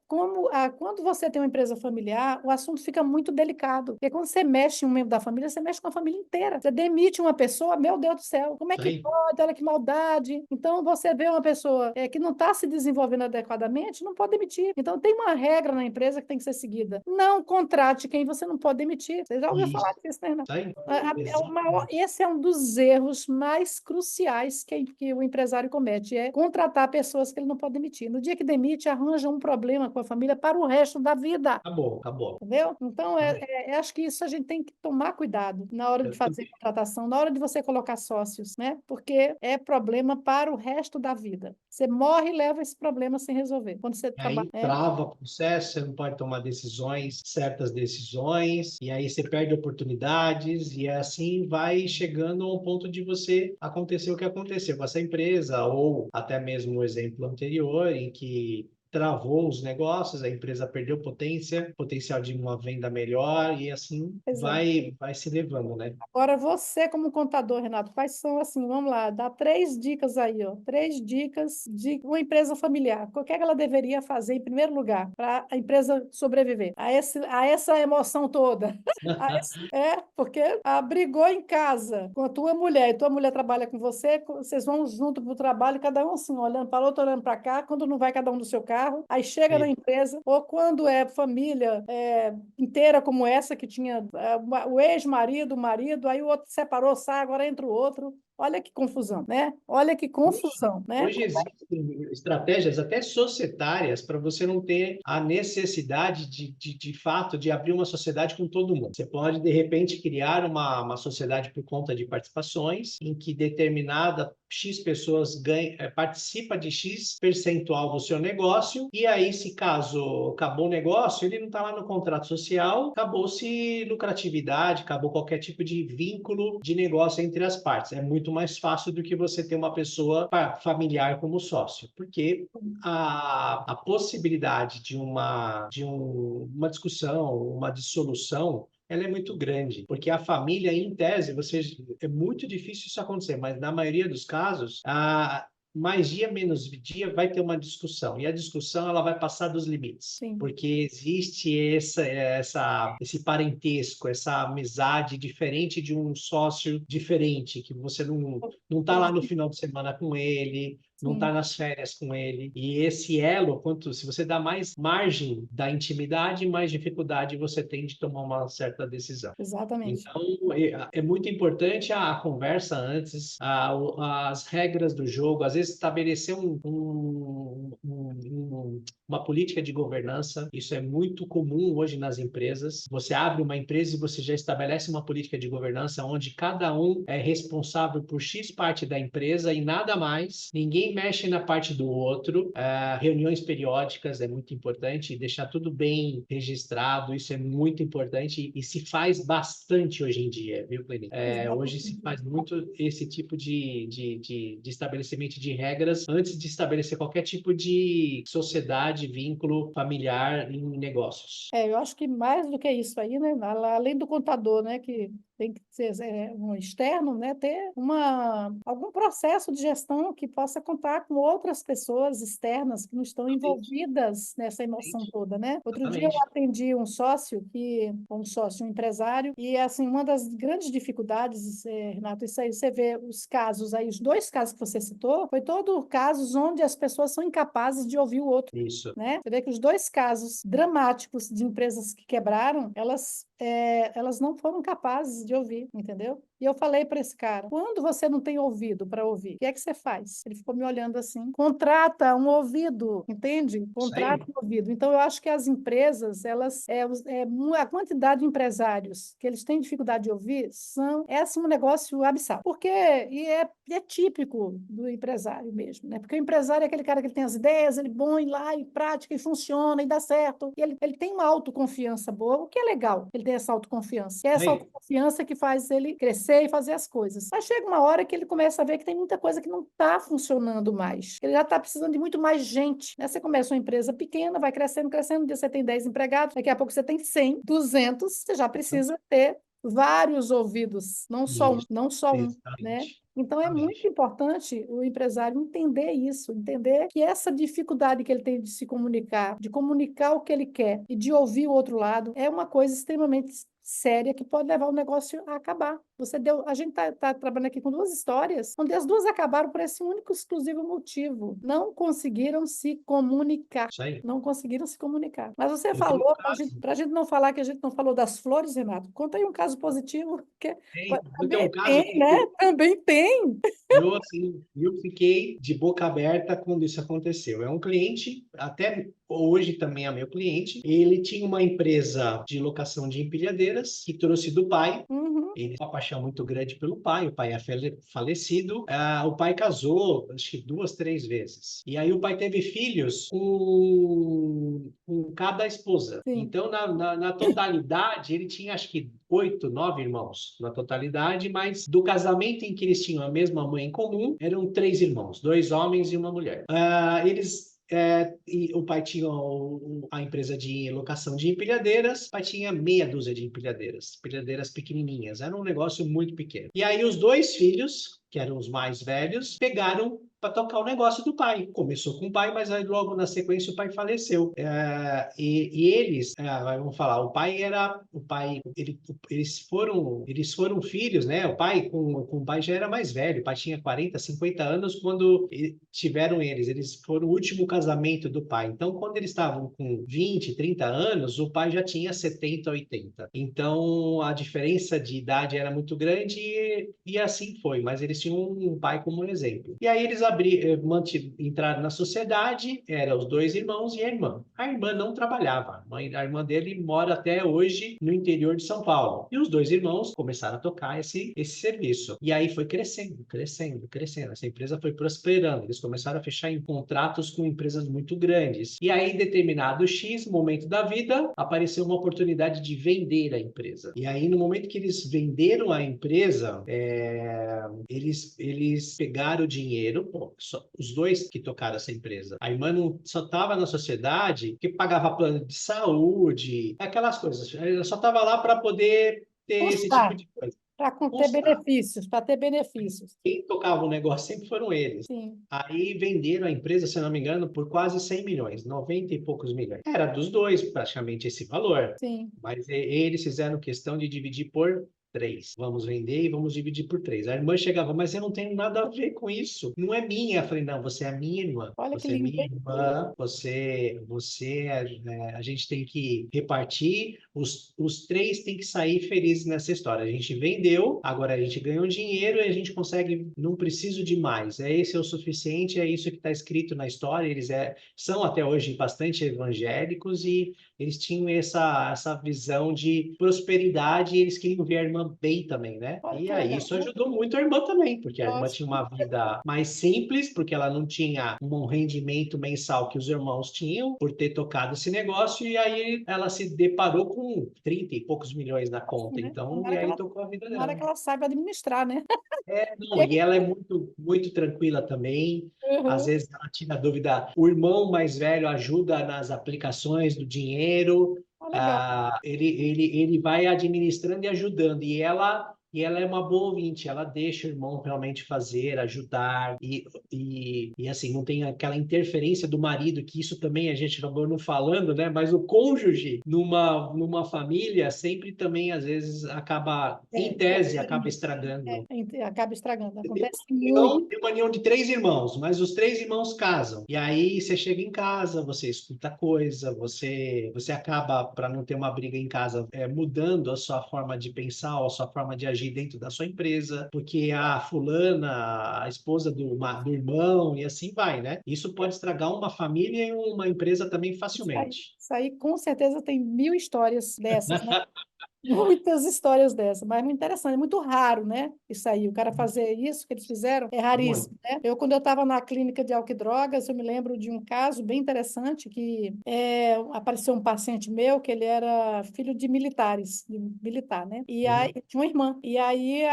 Quando você tem uma empresa familiar, o assunto fica muito delicado. Porque quando você mexe em um membro da família, você mexe com a família inteira. Você demite uma pessoa, meu Deus do céu, como é Isso que aí. pode? Olha que maldade. Então, você vê uma pessoa que não está se desenvolvendo adequadamente, não pode demitir. Então, tem uma regra na empresa que tem que ser seguida. Não contrate quem você não pode demitir. Você já ouviu Isso. falar disso, né, Renan? Isso aí. Esse é um dos erros mais cruciais que o empresário comete, é contratar pessoas que ele não pode demitir. No dia que demite, arranja um problema com a família para o resto da vida. Acabou, acabou. Entendeu? Então, Realmente. acho que isso a gente tem que tomar cuidado na hora de Eu fazer também. contratação, na hora de você colocar sócios, né? Porque é problema para o resto da vida. Você morre e leva esse problema sem resolver. Quando você trabalha. Aí trava o processo, você não pode tomar decisões, certas decisões, e aí você perde oportunidades, e assim vai chegando ao ponto de você acontecer o que aconteceu com essa empresa, ou até mesmo o exemplo anterior, em que travou os negócios, a empresa perdeu potência, potencial de uma venda melhor, e assim Exato. vai se levando, né? Agora, você, como contador, Renato, quais são, assim, vamos lá, dá 3 dicas aí, ó. 3 dicas de uma empresa familiar. O que é que ela deveria fazer, em primeiro lugar, para a empresa sobreviver a essa emoção toda? Porque brigou em casa com a tua mulher, e tua mulher trabalha com você, vocês vão junto para o trabalho, cada um assim, olhando para o outro, olhando para cá, quando não vai cada um do seu carro, aí chega na E empresa, ou quando é família inteira como essa, que tinha o ex-marido, o marido, aí o outro separou, sai, agora entra o outro. Olha que confusão, né? Olha que confusão, né? hoje existem estratégias até societárias para você não ter a necessidade de fato de abrir uma sociedade com todo mundo. Você pode, de repente, criar uma sociedade por conta de participações, em que determinada X pessoas participa de X percentual do seu negócio, e aí, se caso acabou o negócio, ele não está lá no contrato social, acabou-se lucratividade, acabou qualquer tipo de vínculo de negócio entre as partes. É muito mais fácil do que você ter uma pessoa familiar como sócio, porque a possibilidade uma discussão, uma dissolução, ela é muito grande, porque a família, em tese, é muito difícil isso acontecer, mas na maioria dos casos, mais dia menos dia vai ter uma discussão, e a discussão ela vai passar dos limites, Sim, porque existe esse parentesco, essa amizade diferente de um sócio diferente, que você não está lá no final de semana com ele, não está sim, nas férias com ele. E esse elo, se você dá mais margem da intimidade, mais dificuldade você tem de tomar uma certa decisão. exatamente. Então, é muito importante a conversa antes, as regras do jogo, às vezes estabelecer uma política de governança. Isso é muito comum hoje nas empresas. Você abre uma empresa e você já estabelece uma política de governança onde cada um é responsável por X parte da empresa e nada mais. Ninguém mexe na parte do outro. Reuniões periódicas é muito importante, deixar tudo bem registrado, isso é muito importante e se faz bastante hoje em dia, viu, Cleni? Hoje se Exatamente. faz muito esse tipo de estabelecimento de regras antes de estabelecer qualquer tipo de sociedade, vínculo familiar em negócios. Eu acho que mais do que isso aí, né? Além do contador, né? Que tem que ser um externo, né? Ter algum processo de gestão que possa contar com outras pessoas externas que não estão Exatamente, envolvidas nessa emoção toda, né? Outro dia eu exatamente. atendi um empresário, e assim, uma das grandes dificuldades, Renato, isso aí, você vê os casos aí, os 2 casos que você citou, foi todo casos onde as pessoas são incapazes de ouvir o outro, Isso. né? Você vê que os 2 casos dramáticos de empresas que quebraram, elas não foram capazes de ouvir, entendeu? E eu falei para esse cara, quando você não tem ouvido para ouvir, o que é que você faz? Ele ficou me olhando assim, contrata um ouvido, entende? Isso Contrata aí. um ouvido. Então, eu acho que as empresas, a quantidade de empresários que eles têm dificuldade de ouvir é assim, um negócio abissal. É típico do empresário mesmo, né? Porque o empresário é aquele cara que ele tem as ideias, ele põe lá e prática e funciona e dá certo. E ele tem uma autoconfiança boa, o que é legal, ele tem essa autoconfiança. E é essa Aí, autoconfiança que faz ele crescer e fazer as coisas. Mas chega uma hora que ele começa a ver que tem muita coisa que não está funcionando mais. Ele já está precisando de muito mais gente, né? Você começa uma empresa pequena, vai crescendo, crescendo, um dia você tem 10 empregados, daqui a pouco você tem 100, 200, você já precisa ter vários ouvidos, não só um, isso, não só um, né? exatamente. Então, é muito Exatamente. importante o empresário entender isso, entender que essa dificuldade que ele tem de se comunicar, de comunicar o que ele quer e de ouvir o outro lado, é uma coisa extremamente séria que pode levar o negócio a acabar. A gente está trabalhando aqui com duas histórias, onde as duas acabaram por esse único exclusivo motivo. Não conseguiram se comunicar. Isso aí. Não conseguiram se comunicar. Mas você Eu tenho um falou, caso, para a gente não falar que a gente não falou das flores, Renato, conta aí um caso positivo, que eu tenho também um caso tem, né? que Também tem. eu fiquei de boca aberta quando isso aconteceu. É um cliente, até hoje também é meu cliente. Ele tinha uma empresa de locação de empilhadeiras que trouxe do pai. Uhum, Ele tem uma paixão muito grande pelo pai, o pai é falecido. O pai casou, acho que duas, três vezes. E aí o pai teve filhos com cada esposa. sim. Então, na totalidade, ele tinha acho que oito, nove irmãos na totalidade, mas do casamento em que eles tinham a mesma mãe em comum, eram três irmãos, dois homens e uma mulher. E o pai tinha a empresa de locação de empilhadeiras, o pai tinha meia dúzia de empilhadeiras pequenininhas, era um negócio muito pequeno. E aí os dois filhos, que eram os mais velhos, pegaram para tocar o negócio do pai. Começou com o pai, mas aí logo na sequência o pai faleceu. E eles, vamos falar, eles foram filhos, né? O pai com o pai já era mais velho, o pai tinha 40, 50 anos quando tiveram eles. Eles foram o último casamento do pai. Então, quando eles estavam com 20, 30 anos, o pai já tinha 70, 80. Então, a diferença de idade era muito grande e assim foi. Mas eles tinham um pai como exemplo. E aí eles entraram na sociedade, eram os dois irmãos e a irmã. A irmã não trabalhava. A irmã dele mora até hoje no interior de São Paulo. E os dois irmãos começaram a tocar esse serviço. E aí foi crescendo, crescendo, crescendo. Essa empresa foi prosperando. Eles começaram a fechar em contratos com empresas muito grandes. E aí, em determinado X momento da vida, apareceu uma oportunidade de vender a empresa. E aí, no momento que eles venderam a empresa, eles pegaram o dinheiro, os dois que tocaram essa empresa. A irmã não, só estava na sociedade que pagava plano de saúde, aquelas coisas. Ela só estava lá para poder ter esse tipo Constar, de coisa. para ter Constar. benefícios, para ter benefícios. Quem tocava o negócio sempre foram eles. Sim, Aí venderam a empresa, se eu não me engano, por quase 100 milhões, 90 e poucos milhões. Era dos dois, praticamente, esse valor. sim. Mas eles fizeram questão de dividir por três. Vamos vender e vamos dividir por três. A irmã chegava, mas eu não tenho nada a ver com isso. Não é minha. Eu falei, não, você é a minha irmã. Olha que Você é lindo, minha hein? irmã. A gente tem que repartir. Os três têm que sair felizes nessa história. A gente vendeu, agora a gente ganhou dinheiro e a gente consegue, não preciso de mais. Esse é o suficiente, é isso que está escrito na história. Eles são até hoje bastante evangélicos e eles tinham essa visão de prosperidade e eles queriam ver a irmã bem também, né? Olha E que aí legal. isso ajudou muito a irmã também, porque a irmã tinha Lógico. uma vida mais simples, porque ela não tinha um rendimento mensal que os irmãos tinham por ter tocado esse negócio, e aí ela se deparou com 30 e poucos milhões na conta. Né? Então, e aí tocou a vida Tomara dela. que ela saiba administrar, né? Não, e ela é muito, muito tranquila também. Às Uhum. vezes ela tira dúvida. O irmão mais velho ajuda nas aplicações do dinheiro. Ah, legal. Ele vai administrando e ajudando. E ela é uma boa ouvinte. Ela deixa o irmão realmente fazer, ajudar. E assim, não tem aquela interferência do marido, que isso também a gente acabou não falando, né? Mas o cônjuge numa família sempre também, às vezes, acaba, em tese, acaba estragando. Acaba estragando. Tem Acontece muito. uma união de três irmãos, mas os três irmãos casam. E aí você chega em casa, você escuta coisa, você acaba, para não ter uma briga em casa, mudando a sua forma de pensar, a sua forma de agir dentro da sua empresa, porque a fulana, a esposa do irmão, e assim vai, né? Isso pode estragar uma família e uma empresa também facilmente. Isso aí com certeza tem mil histórias dessas, né? Muitas histórias dessas, mas muito interessante, é muito raro, né? Isso aí, o cara fazer isso que eles fizeram é Muito. raríssimo, né? Quando eu estava na clínica de álcool e drogas, eu me lembro de um caso bem interessante que apareceu um paciente meu que ele era filho de militares, de militar, né? E aí Uhum. tinha uma irmã. E aí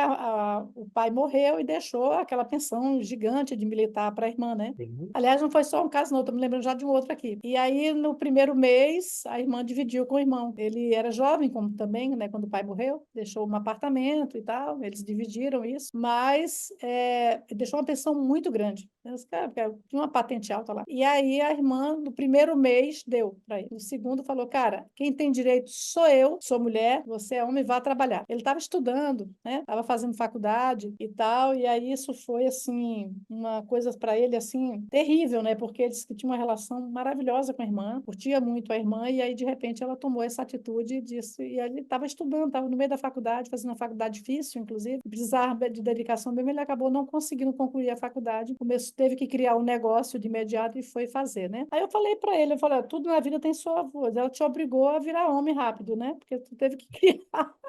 o pai morreu e deixou aquela pensão gigante de militar para a irmã, né? Uhum. Aliás, não foi só um caso, não, estou me lembrando já de um outro aqui. E aí, no primeiro mês, a irmã dividiu com o irmão. Ele era jovem como também também, né, quando o pai morreu, deixou um apartamento e tal, eles dividiram isso, mas deixou uma pensão muito grande. Tinha uma patente alta lá. E aí a irmã, do primeiro mês, deu para ele. No segundo, falou, cara, quem tem direito sou eu, sou mulher, você é homem, vá trabalhar. Ele estava estudando, né? Estava fazendo faculdade e tal, e aí isso foi, assim, uma coisa para ele, assim, terrível, né? Porque ele disse que tinha uma relação maravilhosa com a irmã, curtia muito a irmã, e aí, de repente, ela tomou essa atitude disso. E ele estava estudando, estava no meio da faculdade, fazendo uma faculdade difícil, inclusive, precisava de dedicação mesmo, ele acabou não conseguindo concluir a faculdade, teve que criar um negócio de imediato e foi fazer, né? Aí eu falei para ele, eu falei, tudo na vida tem sua voz, ela te obrigou a virar homem rápido, né? Porque tu teve que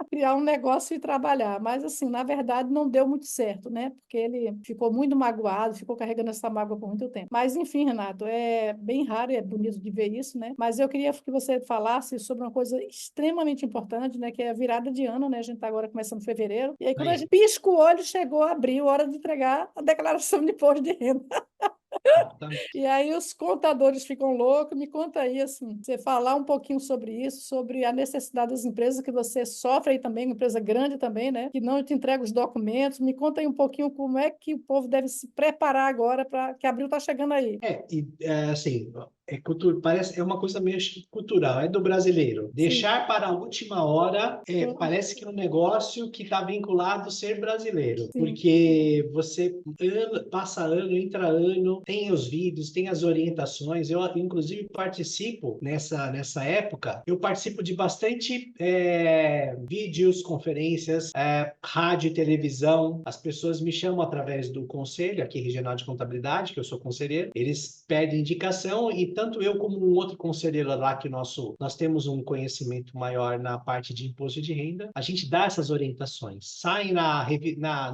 criar um negócio e trabalhar, mas assim, na verdade não deu muito certo, né? Porque ele ficou muito magoado, ficou carregando essa mágoa por muito tempo. Mas enfim, Renato, é bem raro e é bonito de ver isso, né? Mas eu queria que você falasse sobre uma coisa extremamente importante, né? Que é a virada de ano, né? A gente está agora começando em fevereiro. E aí, quando a gente pisca o olho, chegou abril, hora de entregar a declaração de imposto de renda. E aí os contadores ficam loucos. Me conta aí, assim, você falar um pouquinho sobre isso, sobre a necessidade das empresas que você sofre aí também, uma empresa grande também, né? Que não te entrega os documentos. Me conta aí um pouquinho como é que o povo deve se preparar agora para que abril está chegando aí. Assim, parece, é uma coisa meio cultural, é do brasileiro. Sim, Deixar para a última hora sim, parece que é um negócio que está vinculado a ser brasileiro, sim. porque você passa ano, entra ano, tem os vídeos, tem as orientações. Eu, inclusive, participo nessa época, eu participo de bastante vídeos, conferências, rádio e televisão. As pessoas me chamam através do conselho aqui regional de contabilidade, que eu sou conselheiro, eles pedem indicação e tanto eu como um outro conselheiro lá que nós temos um conhecimento maior na parte de imposto de renda, a gente dá essas orientações. Saem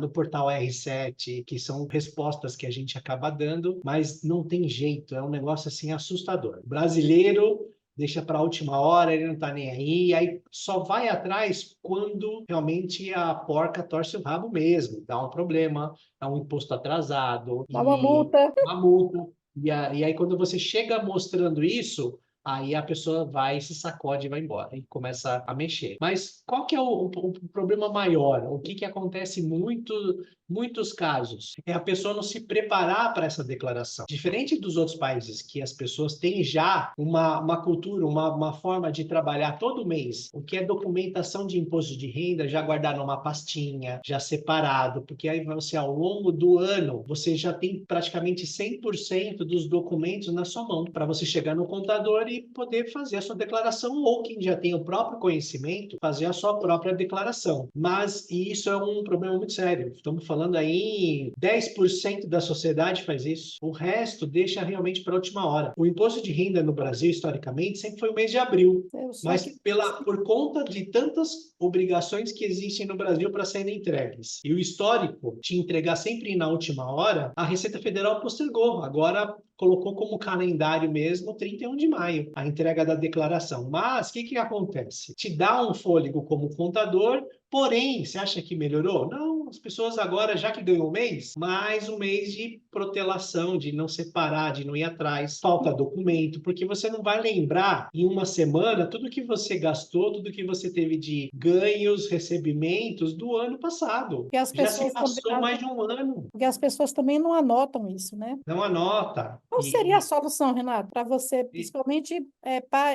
no portal R7, que são respostas que a gente acaba dando, mas não tem jeito, é um negócio assim assustador. Brasileiro deixa para a última hora, ele não está nem aí só vai atrás quando realmente a porca torce o rabo mesmo, dá um problema, dá um imposto atrasado Dá uma e multa. uma multa. E aí, quando você chega mostrando isso, aí a pessoa vai, se sacode e vai embora e começa a mexer. Mas qual que é o problema maior? O que acontece muitos casos? É a pessoa não se preparar para essa declaração. Diferente dos outros países, que as pessoas têm já uma cultura, uma forma de trabalhar todo mês, o que é documentação de imposto de renda, já guardar numa pastinha, já separado, porque aí você, ao longo do ano, você já tem praticamente 100% dos documentos na sua mão, para você chegar no contador e poder fazer a sua declaração, ou quem já tem o próprio conhecimento, fazer a sua própria declaração. Mas isso é um problema muito sério. Estamos falando aí 10% da sociedade faz isso. O resto deixa realmente para a última hora. O imposto de renda no Brasil, historicamente, sempre foi o mês de abril. Eu sou Mas aqui. por conta de tantas obrigações que existem no Brasil para serem entregues, e o histórico de entregar sempre na última hora, a Receita Federal postergou. Agora colocou como calendário mesmo 31 de maio a entrega da declaração. Mas o que acontece? Te dá um fôlego como contador, porém, você acha que melhorou? Não, as pessoas agora, já que ganhou um mês, mais um mês de protelação, de não separar, de não ir atrás, falta documento, porque você não vai lembrar em uma semana tudo que você gastou, tudo que você teve de ganhos, recebimentos do ano passado. Porque as Já se pessoas também, passou mais de um ano, porque as pessoas também não anotam isso, né? não anota. Qual seria a solução, Renato, para você, E principalmente,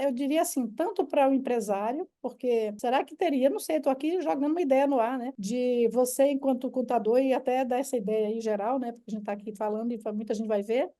eu diria assim, tanto para o empresário, porque será que teria, não sei, estou aqui jogando uma ideia no ar, né? De você, enquanto contador, e até dar essa ideia aí geral, né? Porque a gente está aqui falando e muita gente vai ver.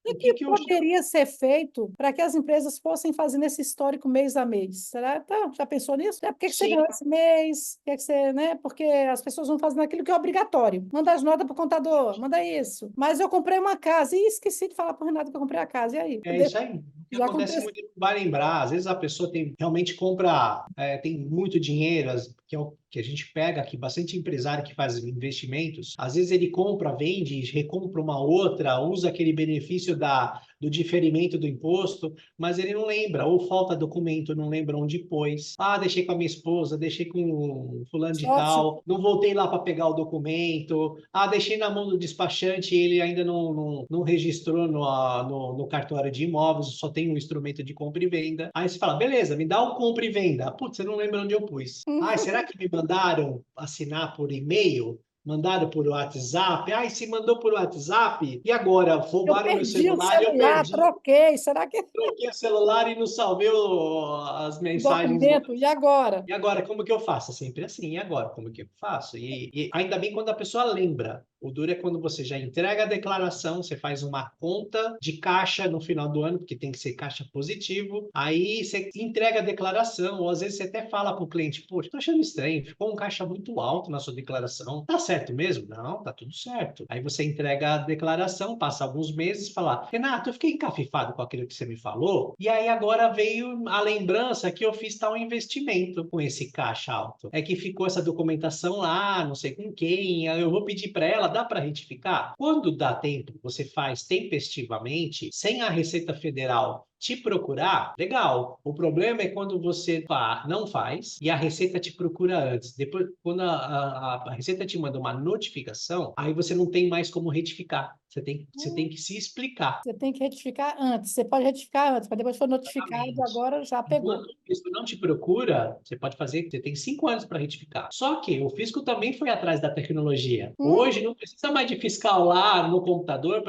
O o que que que eu poderia ser feito para que as empresas fossem fazendo esse histórico mês a mês? Será? Tá, já pensou nisso? Por que você sim, ganhou esse mês? Por que você, né? Porque as pessoas vão fazendo aquilo que é obrigatório. Manda as notas para o contador, manda isso. Mas eu comprei uma casa e esqueci de falar para o Renato que eu comprei a casa. E aí? é isso aí. O que Já acontece aconteceu? muito não vai lembrar. Às vezes a pessoa realmente compra, tem muito dinheiro, que é o que a gente pega aqui, bastante empresário que faz investimentos. Às vezes ele compra, vende, recompra uma outra, usa aquele benefício início do diferimento do imposto, mas ele não lembra, ou falta documento, não lembra onde pôs. Ah, deixei com a minha esposa, deixei com fulano de Sócio, tal, não voltei lá para pegar o documento. Ah, deixei na mão do despachante e ele ainda não registrou no cartório de imóveis, só tem um instrumento de compra e venda. Aí você fala, beleza, me dá o compra e venda. Ah, putz, você não lembra onde eu pus. Ah, será que me mandaram assinar por e-mail? Mandaram por WhatsApp? Ah, e se mandou por WhatsApp? E agora? eu Roubaram meu perdi o celular e eu celular, perdi. troquei. Será que Troquei o celular e não salvei as o mensagens. documento? E agora? E agora, como que eu faço? É sempre assim, e agora, como que eu faço? E ainda bem quando a pessoa lembra. O duro é quando você já entrega a declaração, você faz uma conta de caixa no final do ano, porque tem que ser caixa positivo. Aí você entrega a declaração, ou às vezes você até fala para o cliente, poxa, tô achando estranho, ficou um caixa muito alto na sua declaração. Tá certo mesmo? Não, tá tudo certo. Aí você entrega a declaração, passa alguns meses e fala, Renato, eu fiquei encafifado com aquilo que você me falou, e aí agora veio a lembrança que eu fiz tal investimento com esse caixa alto. É que ficou essa documentação lá, não sei com quem, eu vou pedir para ela, dá para retificar? Quando dá tempo, você faz tempestivamente, sem a Receita Federal te procurar, legal. O problema é quando você não faz e a Receita te procura antes. Depois, quando a Receita te manda uma notificação, aí você não tem mais como retificar. Você tem que se explicar. Você tem que retificar antes. Você pode retificar antes, mas depois for notificado, Exatamente. agora já pegou. Enquanto o fisco não te procura, você pode fazer, você tem 5 anos para retificar. Só que o fisco também foi atrás da tecnologia. Hum, Hoje não precisa mais de fiscal lá no computador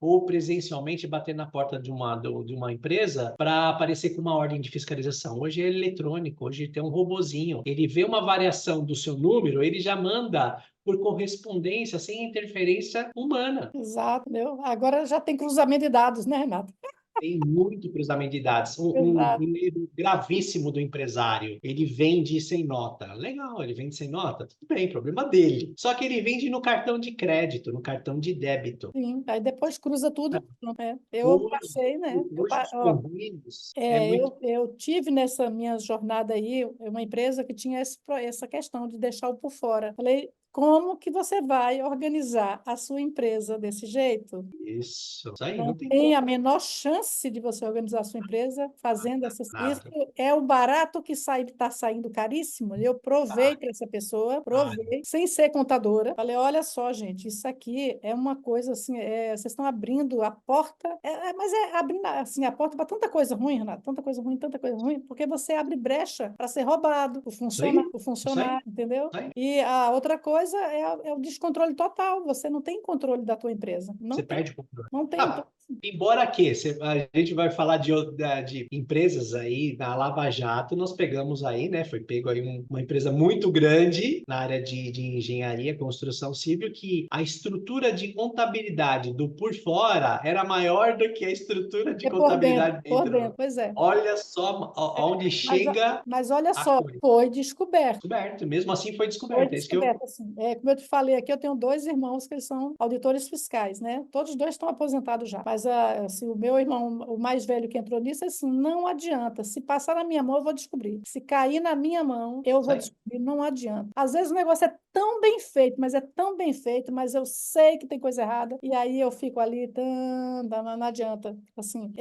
ou presencialmente bater na porta de uma empresa para aparecer com uma ordem de fiscalização. Hoje é eletrônico, hoje tem um robozinho. Ele vê uma variação do seu número, ele já manda por correspondência, sem interferência humana. exato, meu. Agora já tem cruzamento de dados, né, Renato? Tem muito cruzamento de dados. Exato. Um erro gravíssimo do empresário. Ele vende sem nota. Legal, ele vende sem nota. Tudo bem, problema dele. Só que ele vende no cartão de crédito, no cartão de débito. Sim. Aí depois cruza tudo. É. Eu Hoje, passei, né? hoje os Ó, convênios é muito. eu tive nessa minha jornada aí uma empresa que tinha essa questão de deixar o por fora. Falei, como que você vai organizar a sua empresa desse jeito? Isso aí, Não não tem tem como. a menor chance de você organizar a sua empresa fazendo essas. Isso Nada. é o barato que está saindo caríssimo. Eu provei Ah, para essa pessoa, ah, provei, sem ser contadora. Falei: olha só, gente, isso aqui é uma coisa assim, vocês estão abrindo a porta, mas é abrindo assim, a porta para tanta coisa ruim, Renato, tanta coisa ruim, porque você abre brecha para ser roubado, isso aí, o isso aí, funcionário, entendeu? isso aí. E a outra coisa é o descontrole total. Você não tem controle da tua empresa. Não Você tem. perde o controle. Não tem. Então, Ah, embora que a gente vai falar de empresas aí, na Lava Jato, nós pegamos aí, né? Foi pego aí uma empresa muito grande na área de engenharia, construção civil, que a estrutura de contabilidade do por fora era maior do que a estrutura de é por dentro, contabilidade por dentro. dentro, pois é. Olha só onde Mas, chega mas olha a só, coisa. foi descoberto. Descoberto, mesmo assim foi Foi descoberto. É isso que eu. descoberto, assim. Como eu te falei aqui, eu tenho dois irmãos que eles são auditores fiscais, né? Todos os dois estão aposentados já. Mas assim, o meu irmão, o mais velho que entrou nisso, assim, não adianta. Se passar na minha mão, eu vou descobrir. Se cair na minha mão, eu vou descobrir. Não adianta. Às vezes o negócio é tão bem feito, mas é tão bem feito, mas eu sei que tem coisa errada. E aí eu fico ali, não adianta. Assim,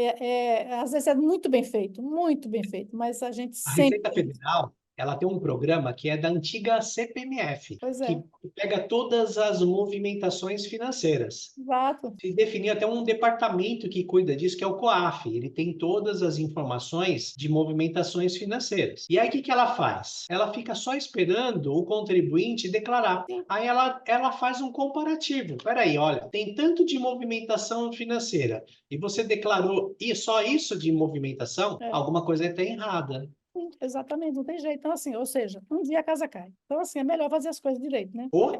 às vezes é muito bem feito, mas a gente A sempre. Receita Federal, ela tem um programa que é da antiga CPMF, Pois é, que pega todas as movimentações financeiras. exato. Se definiu até um departamento que cuida disso, que é o COAF. Ele tem todas as informações de movimentações financeiras. E aí, o que ela faz? Ela fica só esperando o contribuinte declarar. Sim. Aí ela faz um comparativo. Peraí, olha, tem tanto de movimentação financeira e você declarou só isso de movimentação, É. alguma coisa está errada. Sim, exatamente, não tem jeito. Então, assim, ou seja, um dia a casa cai. Então, assim, é melhor fazer as coisas direito, né? Ou,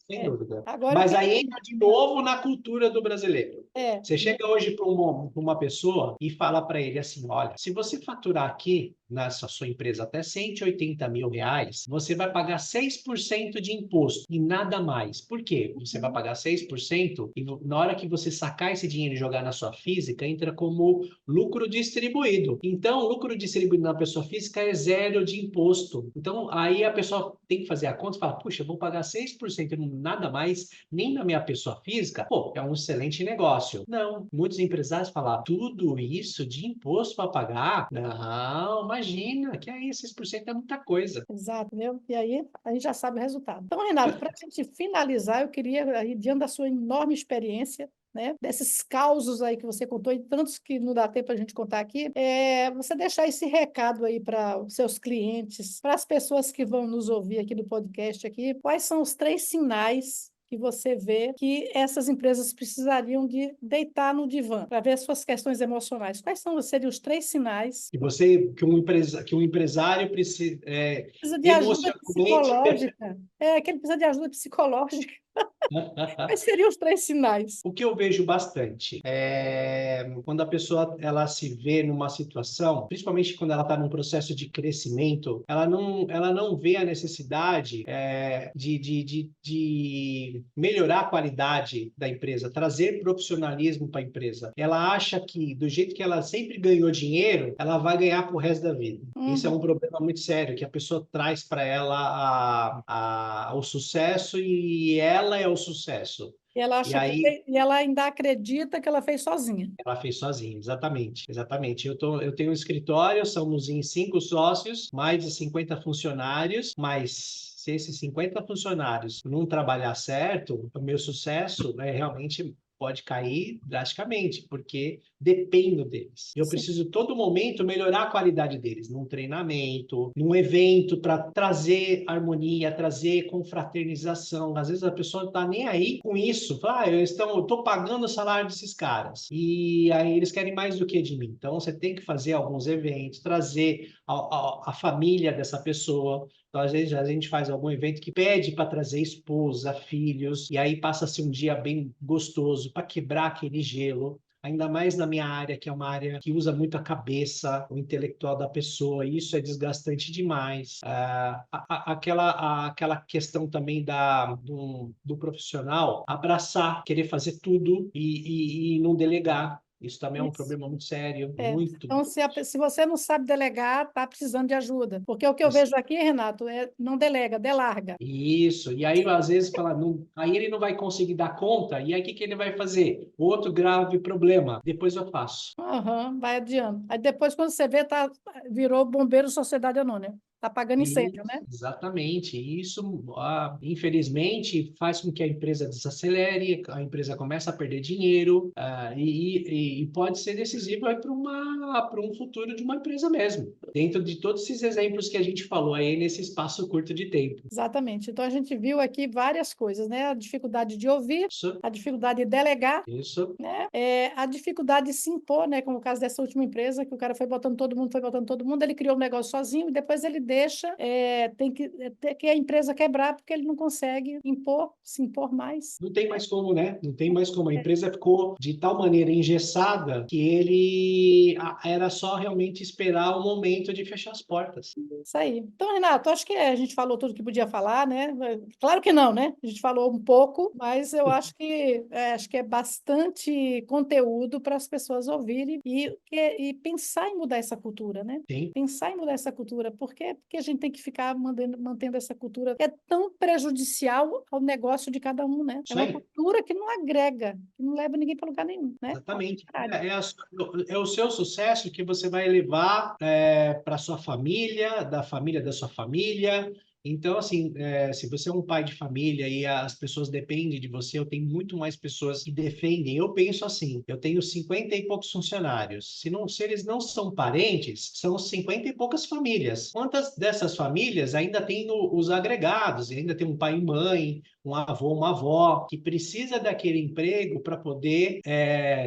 sem É. dúvida. Agora, o Mas que aí entra de novo na cultura do brasileiro. é? Você chega hoje para uma pessoa e fala para ele assim: olha, se você faturar aqui nessa sua empresa até R$ 180.000, você vai pagar 6% de imposto e nada mais. Por quê? Você vai pagar 6% e na hora que você sacar esse dinheiro e jogar na sua física, entra como lucro distribuído. Então, lucro distribuído na pessoa física física é zero de imposto. Então, aí a pessoa tem que fazer a conta e falar, puxa, eu vou pagar 6% e nada mais, nem na minha pessoa física? Pô, é um excelente negócio. Não, muitos empresários falam, tudo isso de imposto para pagar? Não, imagina, que aí 6% é muita coisa. Exato, entendeu? E aí a gente já sabe o resultado. Então, Renato, para a gente finalizar, eu queria, aí, diante da sua enorme experiência, né, desses causos aí que você contou, e tantos que não dá tempo para a gente contar aqui, você deixar esse recado aí para os seus clientes, para as pessoas que vão nos ouvir aqui no podcast aqui, quais são os 3 sinais que você vê que essas empresas precisariam de deitar no divã para ver as suas questões emocionais? Seriam os 3 sinais? Que um empresário precisa, Precisa de ajuda emocionalmente. psicológica. Que ele precisa de ajuda psicológica. Quais seriam os 3 sinais? O que eu vejo bastante é quando a pessoa ela se vê numa situação, principalmente quando ela está num processo de crescimento, ela não vê a necessidade de melhorar a qualidade da empresa, trazer profissionalismo para a empresa. Ela acha que do jeito que ela sempre ganhou dinheiro, ela vai ganhar para o resto da vida. Isso é um problema muito sério, que a pessoa traz para ela o sucesso e ela é o sucesso. E ela E acha que aí e ela ainda acredita que ela fez sozinha. ela fez sozinha, exatamente, exatamente. Eu tenho um escritório, somos em 5 sócios, mais de 50 funcionários, mas se esses 50 funcionários não trabalhar certo, o meu sucesso realmente pode cair drasticamente, porque dependo deles. Eu Sim. preciso todo momento melhorar a qualidade deles, num treinamento, num evento para trazer harmonia, trazer confraternização. Às vezes a pessoa não está nem aí com isso. Fala, eu estou pagando o salário desses caras. E aí eles querem mais do que de mim. Então você tem que fazer alguns eventos, trazer a família dessa pessoa. Então, às vezes, a gente faz algum evento que pede para trazer esposa, filhos, e aí passa-se um dia bem gostoso para quebrar aquele gelo. Ainda mais na minha área, que é uma área que usa muito a cabeça, o intelectual da pessoa, e isso é desgastante demais. Aquela questão também do profissional abraçar, querer fazer tudo e não delegar. Isso também é um Isso. problema muito sério, muito. Então, se você não sabe delegar, está precisando de ajuda. Porque o que eu vejo aqui, Renato, não delega, delarga. Isso, e aí às vezes fala, aí ele não vai conseguir dar conta, e aí o que ele vai fazer? Outro grave problema, depois eu faço. Aham, vai adiando. Aí depois, quando você vê, virou bombeiro Sociedade Anônima. Está apagando incêndio, né? Exatamente, e isso, infelizmente, faz com que a empresa desacelere, a empresa comece a perder dinheiro, e pode ser decisivo para um futuro de uma empresa mesmo, dentro de todos esses exemplos que a gente falou aí nesse espaço curto de tempo. Exatamente. Então, a gente viu aqui várias coisas, né? A dificuldade de ouvir, Isso, a dificuldade de delegar, isso. né? A dificuldade de se impor, né? Como o caso dessa última empresa, que o cara foi botando todo mundo, ele criou um negócio sozinho e depois ele deixa, tem que ter que a empresa quebrar porque ele não consegue se impor mais. Não tem mais como, né? Não tem mais como. A empresa ficou de tal maneira engessada que era só realmente esperar o momento de fechar as portas. Isso aí. Então, Renato, acho que a gente falou tudo que podia falar, né? Claro que não, né? A gente falou um pouco, mas eu acho que é bastante conteúdo para as pessoas ouvirem e pensar em mudar essa cultura, né? Sim, Pensar em mudar essa cultura. Porque a gente tem que ficar mantendo essa cultura que é tão prejudicial ao negócio de cada um, né? É isso uma aí. cultura que não agrega, que não leva ninguém para lugar nenhum, né? Ao Exatamente. contrário. É o seu sucesso que você vai levar para sua família, da família da sua família. Então, assim, se você é um pai de família e as pessoas dependem de você, eu tenho muito mais pessoas que defendem. Eu penso assim, eu tenho 50 e poucos funcionários. Se eles não são parentes, são 50 e poucas famílias. Quantas dessas famílias ainda têm os agregados, ainda tem um pai e mãe, um avô, uma avó, que precisa daquele emprego para poder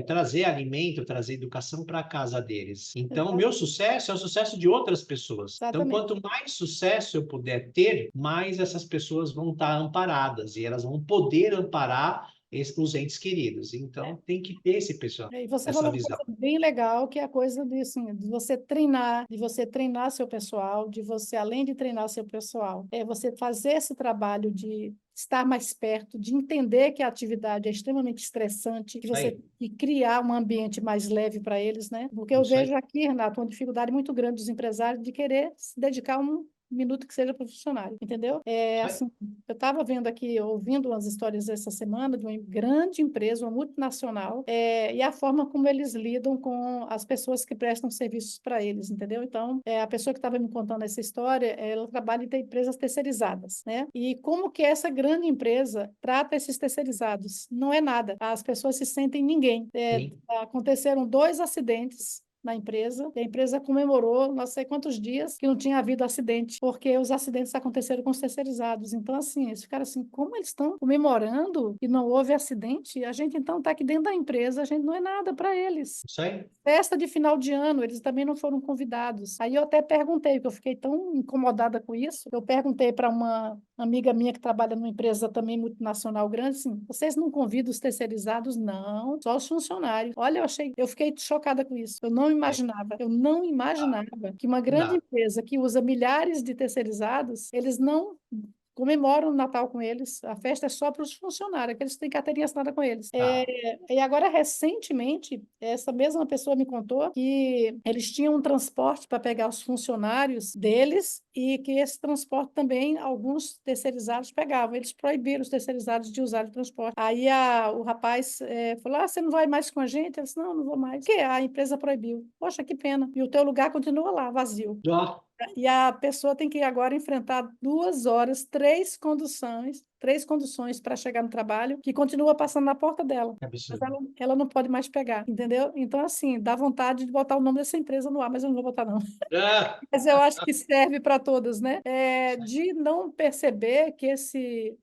trazer alimento, trazer educação para a casa deles. Então, o meu sucesso é o sucesso de outras pessoas. Então, Exatamente. quanto mais sucesso eu puder ter, mais essas pessoas vão estar amparadas e elas vão poder amparar os entes queridos. Então, tem que ter esse pessoal, E você essa falou uma visão. coisa bem legal, que é a coisa de, assim, de você treinar seu pessoal, de você, além de treinar seu pessoal, é você fazer esse trabalho de estar mais perto, de entender que a atividade é extremamente estressante, que Isso você aí, e criar um ambiente mais leve para eles, né? Porque eu isso aí. vejo aqui, Renato, uma dificuldade muito grande dos empresários de querer se dedicar um minuto que seja para o funcionário, entendeu? É Isso aí. assim, eu estava vendo aqui, ouvindo umas histórias essa semana de uma grande empresa, uma multinacional, e a forma como eles lidam com as pessoas que prestam serviços para eles, entendeu? Então, a pessoa que estava me contando essa história, ela trabalha em empresas terceirizadas, né? E como que essa grande empresa trata esses terceirizados? Não é nada. As pessoas se sentem ninguém. Sim. Aconteceram 2 acidentes na empresa, e a empresa comemorou não sei quantos dias que não tinha havido acidente, porque os acidentes aconteceram com os terceirizados. Então, assim, eles ficaram assim, como eles estão comemorando que não houve acidente? A gente, então, está aqui dentro da empresa, a gente não é nada para eles. Isso aí. Festa de final de ano, eles também não foram convidados. Aí eu até perguntei, porque eu fiquei tão incomodada com isso, eu perguntei para uma amiga minha que trabalha numa empresa também multinacional grande, assim, vocês não convidam os terceirizados? Não, só os funcionários. Olha, eu fiquei chocada com isso. É. Eu não imaginava que uma Não grande dá. empresa que usa milhares de terceirizados, eles não comemoram o Natal com eles. A festa é só para os funcionários, que eles têm carteirinha assinada com eles. Tá. E agora, recentemente, essa mesma pessoa me contou que eles tinham um transporte para pegar os funcionários deles e que esse transporte também alguns terceirizados pegavam. Eles proibiram os terceirizados de usar o transporte. Aí o rapaz falou: você não vai mais com a gente? Eu disse: não, não vou mais. Por quê? A empresa proibiu. Poxa, que pena. E o teu lugar continua lá, vazio. Ó, E a pessoa tem que agora enfrentar 2 horas, três conduções para chegar no trabalho, que continua passando na porta dela. que Mas absurdo. ela não pode mais pegar, entendeu? Então, assim, dá vontade de botar o nome dessa empresa no ar, mas eu não vou botar, não. Ah, Mas eu acho que serve para todas, né? De não perceber que esse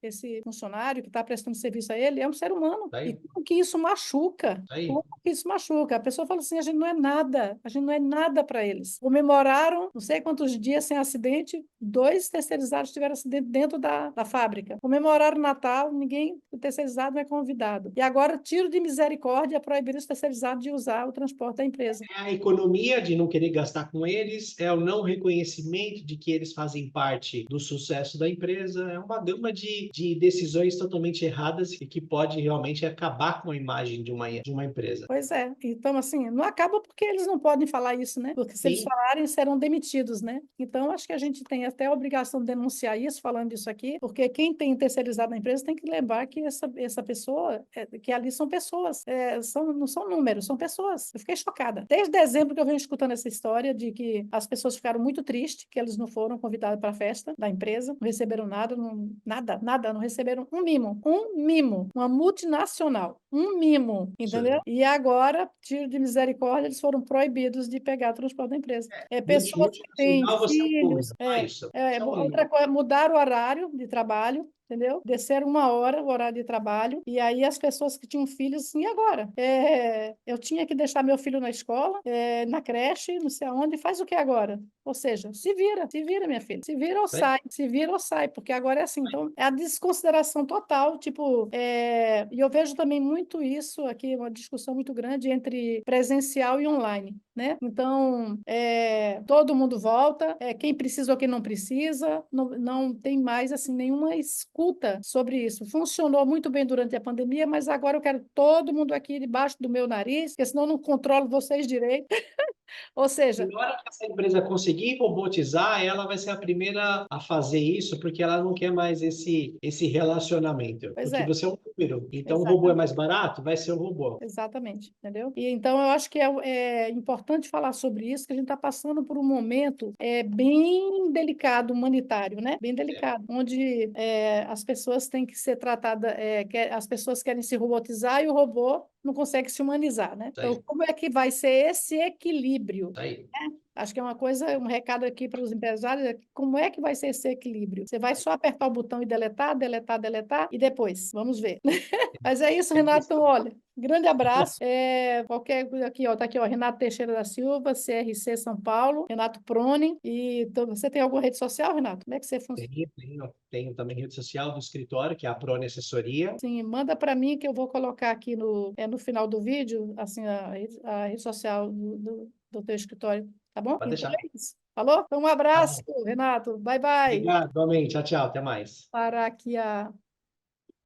funcionário que está prestando serviço a ele é um ser humano. tá E aí, como que isso machuca? tá aí. Como que isso machuca? A pessoa fala assim: a gente não é nada, a gente não é nada para eles. Comemoraram não sei quantos dias sem acidente, 2 terceirizados tiveram acidente dentro da fábrica. Comemoraram o Natal, ninguém, o terceirizado não é convidado. E agora, tiro de misericórdia, proibir os terceirizados de usar o transporte da empresa. É a economia de não querer gastar com eles, é o não reconhecimento de que eles fazem parte do sucesso da empresa, é uma gama de decisões totalmente erradas e que pode realmente acabar com a imagem de uma empresa. Pois é. Então, assim, não acaba porque eles não podem falar isso, né? Porque se eles Sim, falarem, serão demitidos, né? Então, acho que a gente tem até a obrigação de denunciar isso, falando isso aqui, porque quem tem terceirizado na empresa tem que lembrar que essa pessoa, que ali são pessoas, não são números, são pessoas. Eu fiquei chocada. Desde dezembro que eu venho escutando essa história de que as pessoas ficaram muito tristes que eles não foram convidados para a festa da empresa, não receberam nada, nada, não receberam um mimo, uma multinacional, um mimo, entendeu? absurdo. E agora, tiro de misericórdia, eles foram proibidos de pegar transporte da empresa. Pessoas que têm Multinacional, você é um filhos, número, não é isso. Você é um outra número. coisa, mudar o horário de trabalho, entendeu? Desceram 1 hora o horário de trabalho, e aí as pessoas que tinham filhos, assim, e agora? Eu tinha que deixar meu filho na escola, na creche, não sei aonde, faz o que agora? Ou seja, se vira, minha filha, Né? se vira ou sai, porque agora é assim, então, é a desconsideração total, tipo, e eu vejo também muito isso aqui, uma discussão muito grande entre presencial e online, né? Então, todo mundo volta, quem precisa ou quem não precisa, não tem mais, assim, nenhuma escuta sobre isso. Funcionou muito bem durante a pandemia, mas agora eu quero todo mundo aqui debaixo do meu nariz, porque senão eu não controlo vocês direito. Ou seja, Na hora que essa empresa conseguir robotizar, ela vai ser a primeira a fazer isso, porque ela não quer mais esse relacionamento. pois Porque é, você é um número. Então, o robô é exatamente. mais barato? Vai ser o robô. Exatamente, entendeu? E então eu acho que é importante falar sobre isso, que a gente está passando por um momento bem delicado, humanitário, né? Bem É, delicado, onde as pessoas têm que ser tratadas, as pessoas querem se robotizar e o robô não consegue se humanizar, né? tá aí, Então, como é que vai ser esse equilíbrio? tá aí. Acho que é uma coisa, um recado aqui para os empresários, como é que vai ser esse equilíbrio? Você vai só apertar o botão e deletar, deletar, deletar, e depois, vamos ver. Mas é isso, É Renato. Então, questão. olha. Grande abraço. Qualquer coisa aqui, ó, tá aqui, ó, Renato Teixeira da Silva, CRC São Paulo, Renato Prone. Você tem alguma rede social, Renato? Como é que você funciona? Tenho também rede social do escritório, que é a Prone Assessoria. Sim, manda para mim que eu vou colocar aqui no final do vídeo, assim, a rede social do teu escritório, tá bom? Pode Então deixar. é isso. Falou? Então, um Tá abraço, bom. Renato. Bye, bye. Obrigado, igualmente. Tchau, tchau. Até mais. Parar aqui a